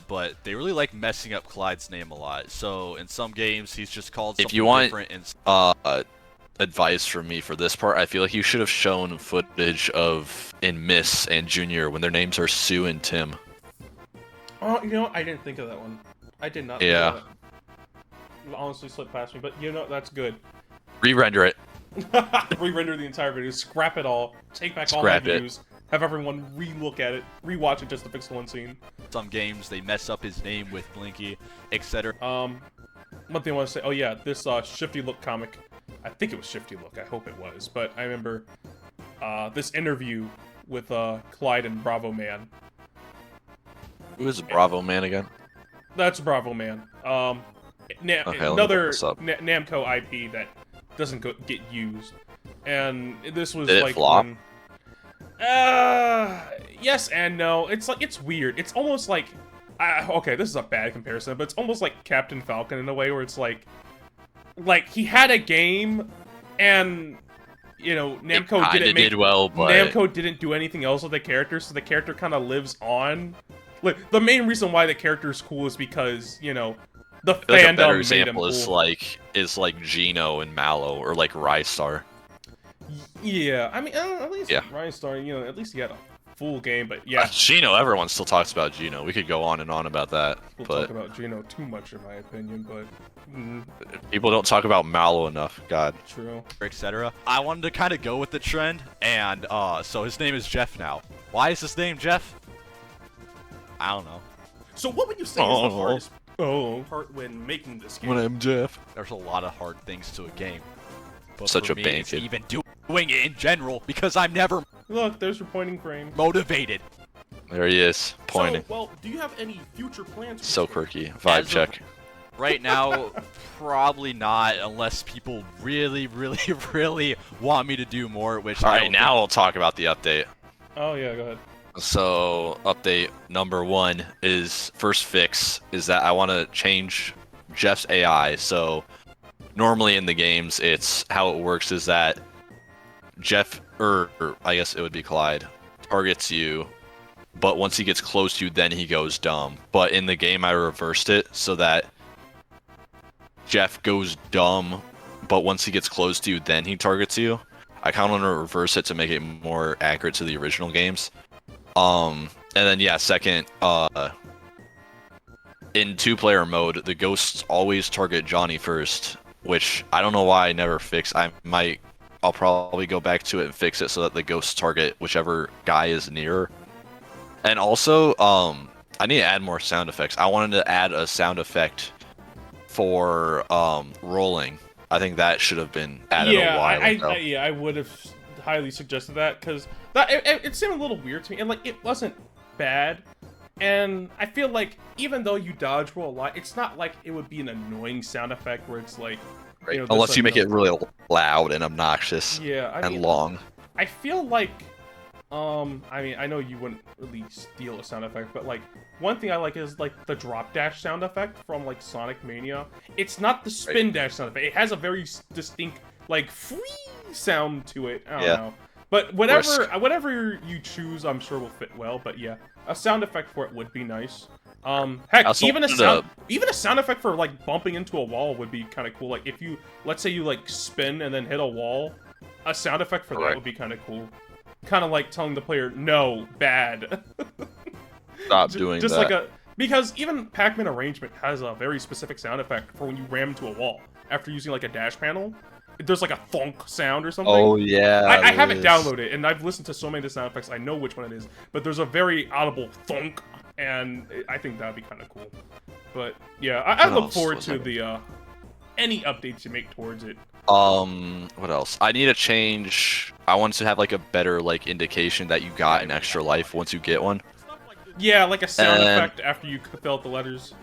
But they really like messing up Clyde's name a lot. So in some games, he's just called something if you want different. advice from me for this part, I feel like you should have shown footage of in Miss and Junior when their names are Sue and Tim. Oh, you know, I didn't think of that one. I did not think of that. It honestly slipped past me, but you know, that's good. Re-render it. Re-render the entire video, scrap it all, take back all my views, have everyone re-look at it, re-watch it just to fix the one scene. Some games, they mess up his name with Blinky, etc. One thing I want to say, oh yeah, this Shifty Look comic, I think it was Shifty Look, I hope it was, but I remember this interview with Clyde and Bravo Man. Who is Bravo Man again? That's Bravo Man. Another Namco IP that doesn't get used, and this was Did like it flop? when, yes and no. It's like, it's weird. It's almost like, okay, this is a bad comparison, but it's almost like Captain Falcon in a way where it's like he had a game, and you know, Namco did well, but Namco didn't do anything else with the character, so the character kind of lives on. Like, the main reason why the character is cool is because, you know, the fandom like a better made example him cool. is like Gino and Mallow, or like Rystar. Yeah, I mean, at least Rystar, you know, at least he had a full game, but yeah. Gino, everyone still talks about Gino. We could go on and on about that. We'll but talk about Gino too much, in my opinion, but... people don't talk about Mallow enough. God. True. Etc. I wanted to kind of go with the trend, and so his name is Jeff now. Why is his name Jeff? I don't know. So what would you say is the hardest part when making this game? When I'm Jeff. There's a lot of hard things to a game. But Such for a me, band it's kid. even doing it in general, because I'm never Look, there's your pointing frame. motivated. There he is, pointing. So, well, do you have any future plans? For So this game? quirky. Vibe check. Right now, probably not, unless people really, really, really want me to do more, which I Alright, don't now we'll talk about the update. Oh, yeah, go ahead. So, update number 1 is, first fix, is that I want to change Jeff's AI. So, normally in the games, it's, how it works is that Jeff, or I guess it would be Clyde, targets you, but once he gets close to you, then he goes dumb. But in the game, I reversed it so that Jeff goes dumb, but once he gets close to you, then he targets you. I kind of want to reverse it to make it more accurate to the original games. And then yeah, second, in 2-player mode, the ghosts always target Johnny first, which I don't know why I never fixed. I'll probably go back to it and fix it so that the ghosts target whichever guy is nearer. And also, I need to add more sound effects. I wanted to add a sound effect for rolling. I think that should have been added a while ago. I would have highly suggested that, because it seemed a little weird to me, and like, it wasn't bad, and I feel like even though you dodge roll a lot, it's not like it would be an annoying sound effect where it's like, you know, unless you make it really loud and obnoxious, I mean, long. I feel like, I mean, I know you wouldn't really steal a sound effect, but like, one thing I like is like the drop dash sound effect from like Sonic Mania. It's not the spin dash sound effect. It has a very distinct like free sound to it. I don't know. But whatever you choose, I'm sure will fit well. But yeah, a sound effect for it would be nice. Heck, even a sound effect for like bumping into a wall would be kind of cool. Like if you, let's say you like spin and then hit a wall, a sound effect for that would be kind of cool. Kind of like telling the player, no, bad. Stop doing just that. Because even PacMan Arrangement has a very specific sound effect for when you ram into a wall after using like a dash panel. There's like a thunk sound or something. Oh yeah. I have it downloaded and I've listened to so many of the sound effects. I know which one it is, but there's a very audible thunk, and I think that'd be kind of cool. But yeah, I look forward to the any updates you make towards it. What else? I need to change. I want to have like a better like indication that you got an extra life once you get one. Yeah, like a sound effect after you fill out the letters.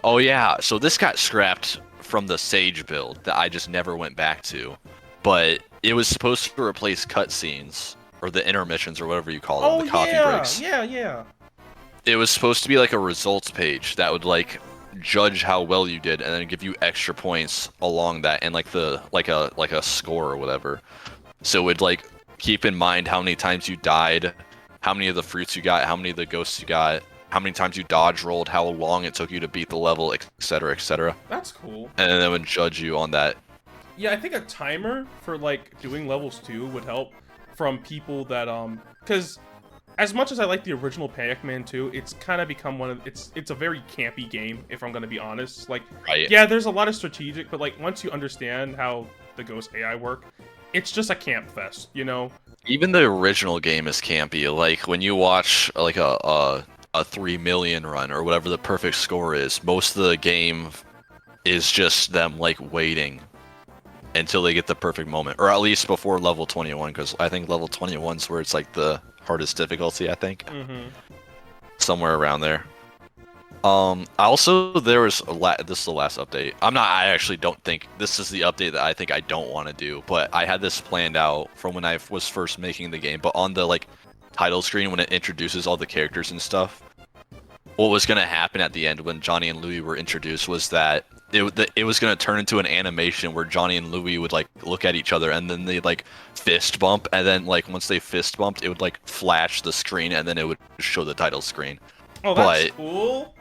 Oh yeah, so this got scrapped from the Sage build that I just never went back to, but it was supposed to replace cutscenes or the intermissions or whatever you call them, the coffee breaks. Yeah. It was supposed to be like a results page that would like judge how well you did and then give you extra points along that and like a score or whatever. So it would like keep in mind how many times you died, how many of the fruits you got, how many of the ghosts you got, how many times you dodge rolled, how long it took you to beat the level, etc., etc. That's cool. And then it would judge you on that. Yeah, I think a timer for like doing levels too would help from people that because as much as I like the original Pac-Man 2, it's kind of become it's a very campy game, if I'm gonna be honest. Like, yeah, there's a lot of strategic, but like once you understand how the Ghost AI work, it's just a camp fest, you know. Even the original game is campy. Like when you watch like a 3 million run or whatever the perfect score is, most of the game is just them like waiting until they get the perfect moment, or at least before level 21, because I think level 21 is where it's like the hardest difficulty, I think. Somewhere around there. Also, there was this is the last update. I actually don't think this is the update that I think I don't want to do, but I had this planned out from when I was first making the game. But on the like title screen, when it introduces all the characters and stuff, what was going to happen at the end when Johnny and Louie were introduced was that it was going to turn into an animation where Johnny and Louie would like look at each other and then they'd like fist bump, and then like once they fist bumped, it would like flash the screen and then it would show the title screen. Oh, that's cool.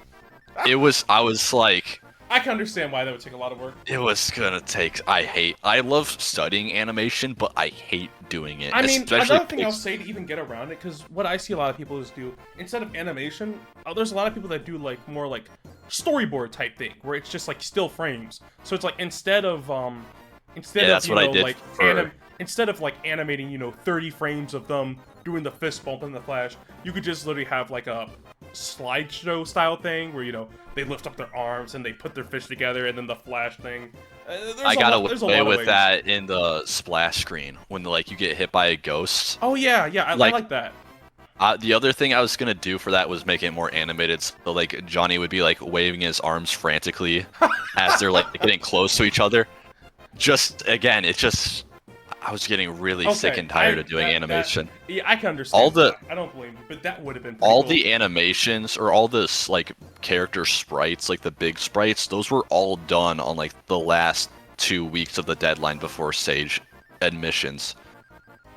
I was like, I can understand why that would take a lot of work. It was gonna take. I love studying animation, but I hate doing it. I mean, another thing I'll say to even get around it, because what I see a lot of people is do, instead of animation, there's a lot of people that do like more like storyboard type thing, where it's just like still frames. So it's like instead of instead of like animating 30 frames of them doing the fist bump and the flash, you could just literally have like a slideshow style thing where they lift up their arms and they put their fist together and then the flash thing. I got away with that in the splash screen when like you get hit by a ghost. Oh yeah, I like that. The other thing I was gonna do for that was make it more animated, so like Johnny would be like waving his arms frantically as they're like getting close to each other. I was getting really sick and tired of doing animation. Yeah, I can understand. I don't blame you, but that would have been all cool. The animations or all this like character sprites, like the big sprites, those were all done on like the last 2 weeks of the deadline before Sage admissions.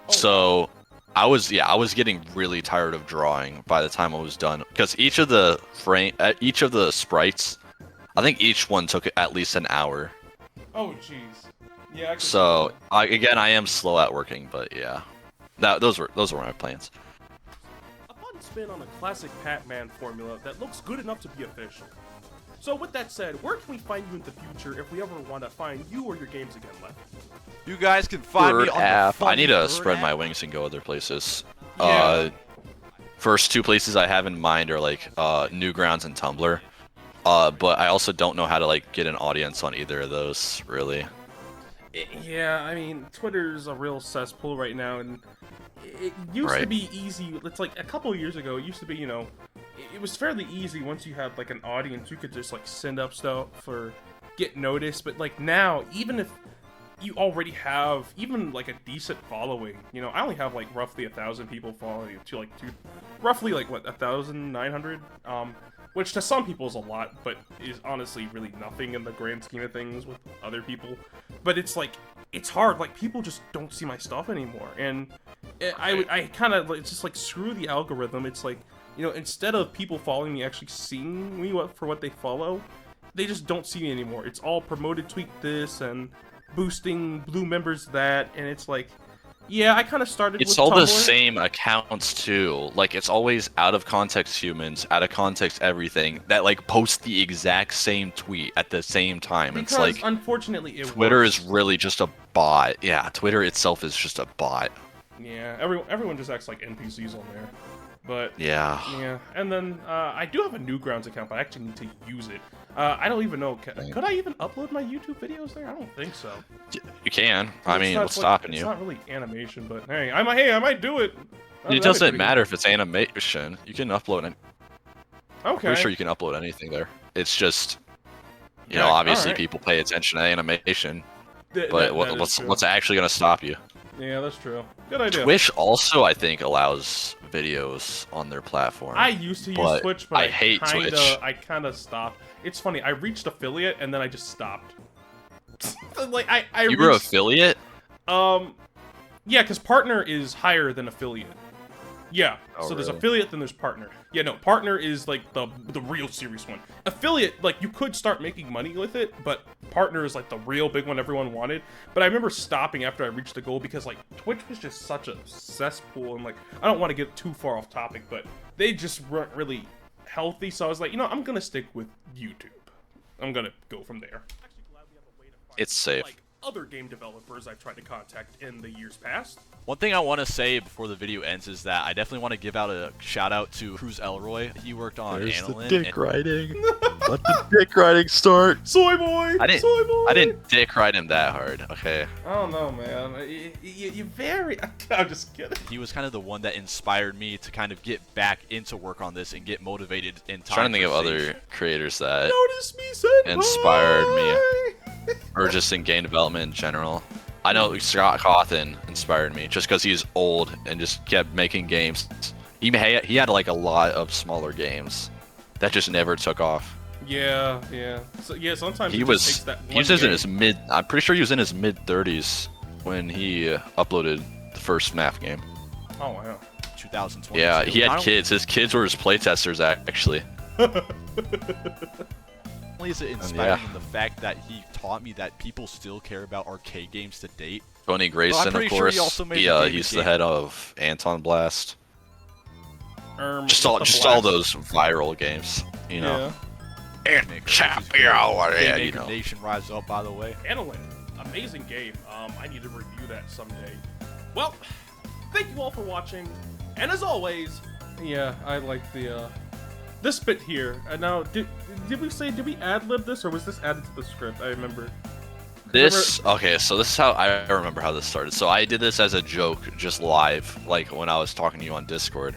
So I was getting really tired of drawing by the time I was done, because each of the sprites, I think each one took at least an hour. Oh jeez. Yeah, so I am slow at working, but yeah, those were my plans. A fun spin on a classic PacMan formula that looks good enough to be official. So with that said, where can we find you in the future if we ever want to find you or your games again, Left? You guys can find me on the I need to spread my wings and go other places. Yeah. First two places I have in mind are like Newgrounds and Tumblr, but I also don't know how to like get an audience on either of those really. Yeah, I mean, Twitter's a real cesspool right now, and it used to be easy. It's like a couple of years ago, it used to be, it was fairly easy once you had like an audience. You could just like send up stuff or get noticed. But like now, even if you already have even like a decent following, I only have like roughly 1,000 people following you to like roughly like what 1,900. Which to some people is a lot, but is honestly really nothing in the grand scheme of things with other people. But it's like, it's hard. Like, people just don't see my stuff anymore, and I kind of it's just like, screw the algorithm. It's like, you know, instead of people following me actually seeing me for what they follow, they just don't see me anymore. It's all promoted tweet this and boosting blue members that, and it's like, yeah, I kind of started It's with all the Tumblr. same accounts too. Like, it's always out of context humans, out of context everything that like post the exact same tweet at the same time. Because It's like unfortunately, Twitter works. is really just a bot. Yeah, Twitter itself is just a bot. Yeah, everyone just acts like NPCs on there. But Yeah. and then I do have a Newgrounds account, but I actually need to use it. I don't even know. Could I even upload my YouTube videos there? I don't think so. You can. I It's mean, not- what's it's stopping It's you? not really animation, but hey, I might do it. It doesn't matter if it's animation. You can upload it. Okay. Pretty sure you can upload anything there. It's just, you Yeah, know, obviously alright. people pay attention to animation, Th- but that is true. what's actually gonna stop you? Yeah, that's true. Good idea. Twitch also, I think, allows videos on their platform. I used to use But Twitch, but I hate kinda, Twitch. I kind of stopped. It's funny. I reached affiliate and then I just stopped. Like I You were reached, affiliate? yeah, because partner is higher than affiliate. Yeah. Oh, So there's really? affiliate, then there's partner. Yeah, no, partner is like the real serious one. Affiliate, like, you could start making money with it, but partner is like the real big one everyone wanted. But I remember stopping after I reached the goal because like Twitch was just such a cesspool, and like, I don't want to get too far off topic, but they just weren't really healthy. So I was like, you know, I'm gonna stick with YouTube. I'm gonna go from there. Actually, glad we have a way to find, It's safe. like, other game developers I've tried to contact in the years past. One thing I want to say before the video ends is that I definitely want to give out a shout out to Cruz Elroy. He worked on Annalyn. and- riding. Let the dick riding start. Soy boy! I Soy boy! didn't dick ride him that hard. Okay. I don't know, man. You very... I'm just kidding. He was kind of the one that inspired me to kind of get back into work on this and get motivated in time. Trying to think for of Sage. other creators that Notice me, senpai! inspired me, or just in game development in general. I know Scott Cawthon inspired me just because he's old and just kept making games. He had like a lot of smaller games that just never took off. Yeah, yeah. So, yeah, sometimes He it just was takes that he was one in game. his mid. I'm pretty sure he was in his mid-30s when he uploaded the first MAF game. Oh, wow. 2020. Yeah, he had kids. His kids were his playtesters actually. Not only is it inspiring in the fact that he taught me that people still care about arcade games to date. Tony Grayson, of pretty sure course. he also made the David He's game. the head of Anton Blast. Just the all Blast. those viral games, you know. Yeah. Yeah, you Maker know. Nation Rise Up, by the way. Annalyn, amazing game. I need to review that someday. Well, thank you all for watching, and as always, yeah, I like the this bit here. Now, did we ad-lib this, or was this added to the script? I remember. Okay, so this is how I remember how this started. So I did this as a joke, just live, like when I was talking to you on Discord,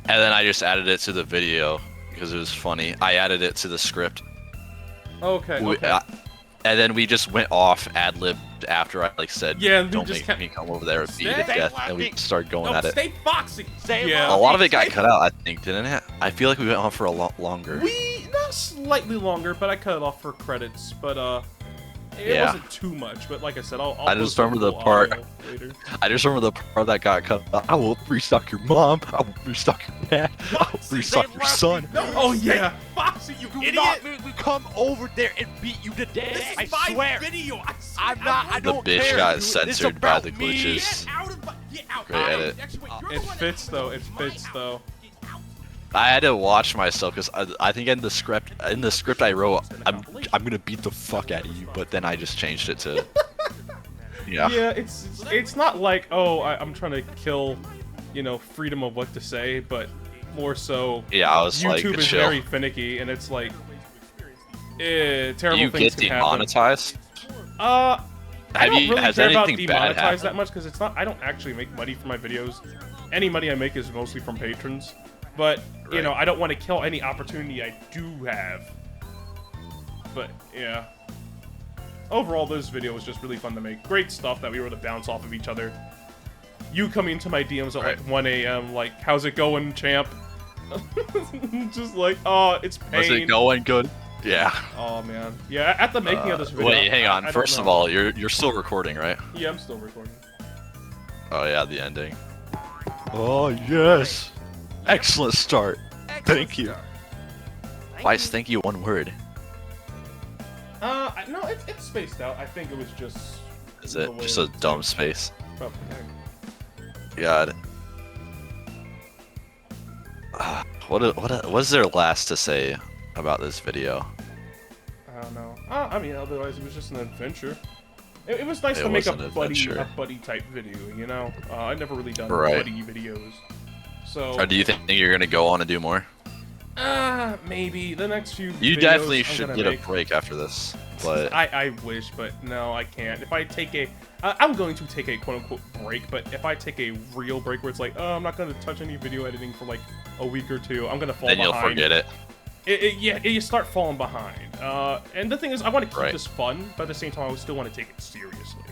and then I just added it to the video because it was funny. I added it to the script. Okay. We- Okay. And then we just went off ad-libbed after I said, Yeah, and we don't just make kept- me come over there and beat you to Stay death, and we started going No, at it. stay foxy. A lot of it got cut out, I think, didn't it? I feel like we went on for a lot longer. We not slightly longer, but I cut it off for credits. But it Yeah. wasn't too much. But like I said, I'll I just post a remember the full part- audio later. I just remember the part that got cut out. I will restock your mom. I will restock your dad. I will restock your son. Oh yeah, Foxy, you idiot! Not make me come over there and beat you to death. This is I my swear. video. I'm not. I The don't bitch care. got This is censored by about the me. glitches. Get out of my. Get out. Great edit. Actually, wait, you're It the one fits that- though. It fits though. I had to watch myself because I think in the script I wrote I'm gonna beat the fuck out of you, but then I just changed it to yeah. Yeah, it's not like, oh, I'm trying to kill, you know, freedom of what to say, but more so Yeah, I was like, YouTube is chill. very finicky, and it's like terrible You things get can happen. demonetized? I don't really has care about anything bad demonetized happened? that much because it's not. I don't actually make money from my videos. Any money I make is mostly from patrons. But you Right. know, I don't want to kill any opportunity I do have. But yeah. Overall, this video was just really fun to make. Great stuff that we were able to bounce off of each other. You coming into my DMs at Right. like 1 a.m. like, how's it going, champ? Just like, oh, it's pain. Was it going good? Yeah. Oh man. Yeah, at the making of this video. Wait, hang on. I don't First of know. all, you're still recording, right? Yeah, I'm still recording. Oh yeah, the ending. Oh yes. Excellent start. Thank you. Why is thank you one word? No, it's spaced out. I think it was just. Is the it way just a it's- dumb space? Oh, God. What is there last to say about this video? I don't know. I mean, otherwise it was just an adventure. It was nice It to make was an adventure. a buddy type video, you know? I've never really done Right. buddy videos. So, Or do you think you're gonna go on and do more? maybe the next few You videos definitely I'm should gonna get make. a break after this. But I wish, but no, I can't. If I take I'm going to take a quote-unquote break, but if I take a real break where it's like, oh, I'm not going to touch any video editing for like a week or two, I'm going to fall then behind. you'll forget it. You start falling behind. And the thing is, I want to keep Right. this fun, but at the same time, I still want to take it seriously.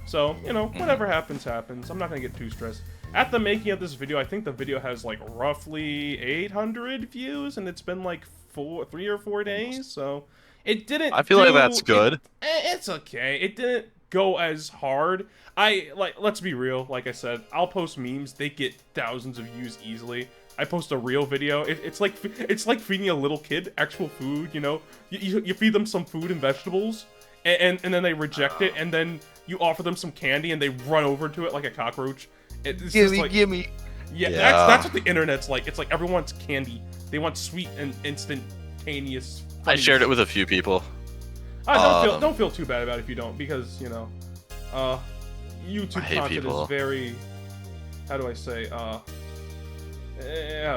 So, you know, whatever happens, happens. I'm not going to get too stressed. At the making of this video, I think the video has like roughly 800 views, and it's been like 3 or 4 days, so it didn't. I feel like that's good. It's okay. It didn't go as hard. Let's be real. Like I said, I'll post memes. They get thousands of views easily. I post a real video. It's like feeding a little kid actual food. You know, you feed them some food and vegetables, and then they reject it, and then you offer them some candy, and they run over to it like a cockroach. It's just like, gimme. yeah, Yeah. that's what the internet's like. It's like everyone wants candy. They want sweet and instantaneous. I shared it with a few people. Don't feel too bad about it if you don't, because you know, YouTube I hate content people. is very. How do I say? I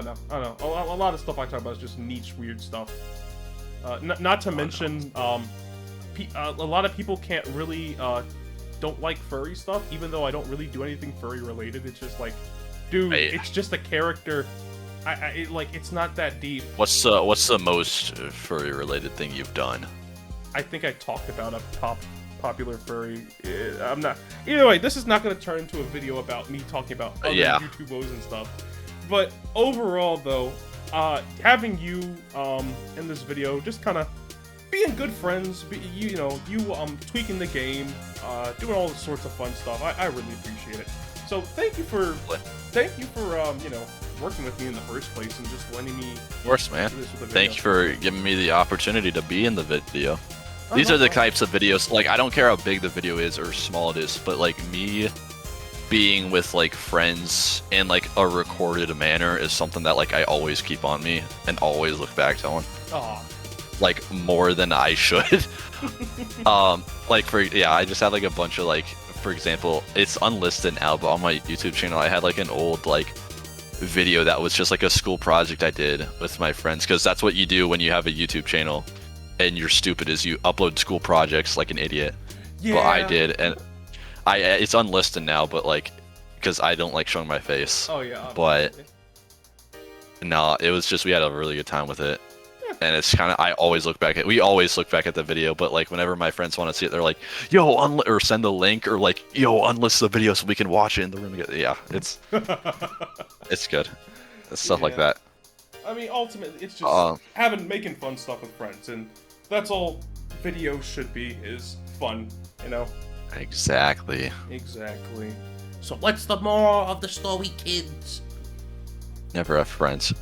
don't know. A lot of stuff I talk about is just niche, weird stuff. Not to mention, a lot of people can't really don't like furry stuff, even though I don't really do anything furry related. It's just like, dude, it's just a character. It's not that deep. What's the most furry related thing you've done? I think I talked about a popular furry. I'm not. Either way, this is not going to turn into a video about me talking about other Yeah. YouTubers and stuff. But overall, though, having you in this video, just kind of being good friends, you tweaking the game, doing all sorts of fun stuff. I really appreciate it. So thank you for working with me in the first place and just letting me. Of course, man. do this with the Thank you video. for giving me the opportunity to be in the video. These are the types of videos, like, I don't care how big the video is or small it is, but like me being with like friends in like a recorded manner is something that like I always keep on me and always look back to on. Aw. Like more than I should. I just had like a bunch of like, for example, it's unlisted now, but on my YouTube channel I had like an old like video that was just like a school project I did with my friends, because that's what you do when you have a YouTube channel and you're stupid, is you upload school projects like an idiot. Yeah. But I did, and it's unlisted now, but like, because I don't like showing my face. Oh yeah. But obviously. no, it was just, we had a really good time with it. And it's kind of, we always look back at the video, but like whenever my friends want to see it, they're like, yo, or send the link, or like, yo, unlist the video so we can watch it in the room together. Yeah, it's good. It's stuff like Yeah. that. I mean, ultimately, it's just making fun stuff with friends, and that's all videos should be, is fun, you know? Exactly. Exactly. So what's the moral of the story, kids? Never have friends.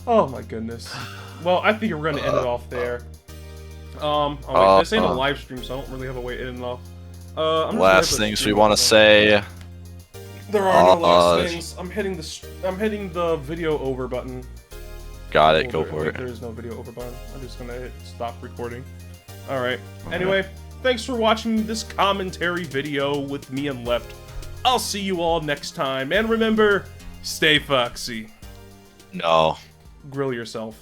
Oh my goodness. Well, I think we're gonna end it off there. This ain't a live stream, so I don't really have a way to end it off. I'm just Last gonna things we stream want to it. say. There are no last things. I'm hitting the video over button. Got it. Oh, Go there- for wait, it. There is no video over button. I'm just gonna hit stop recording. All right. Anyway, thanks for watching this commentary video with me and Left. I'll see you all next time, and remember, stay foxy. No. Grill yourself.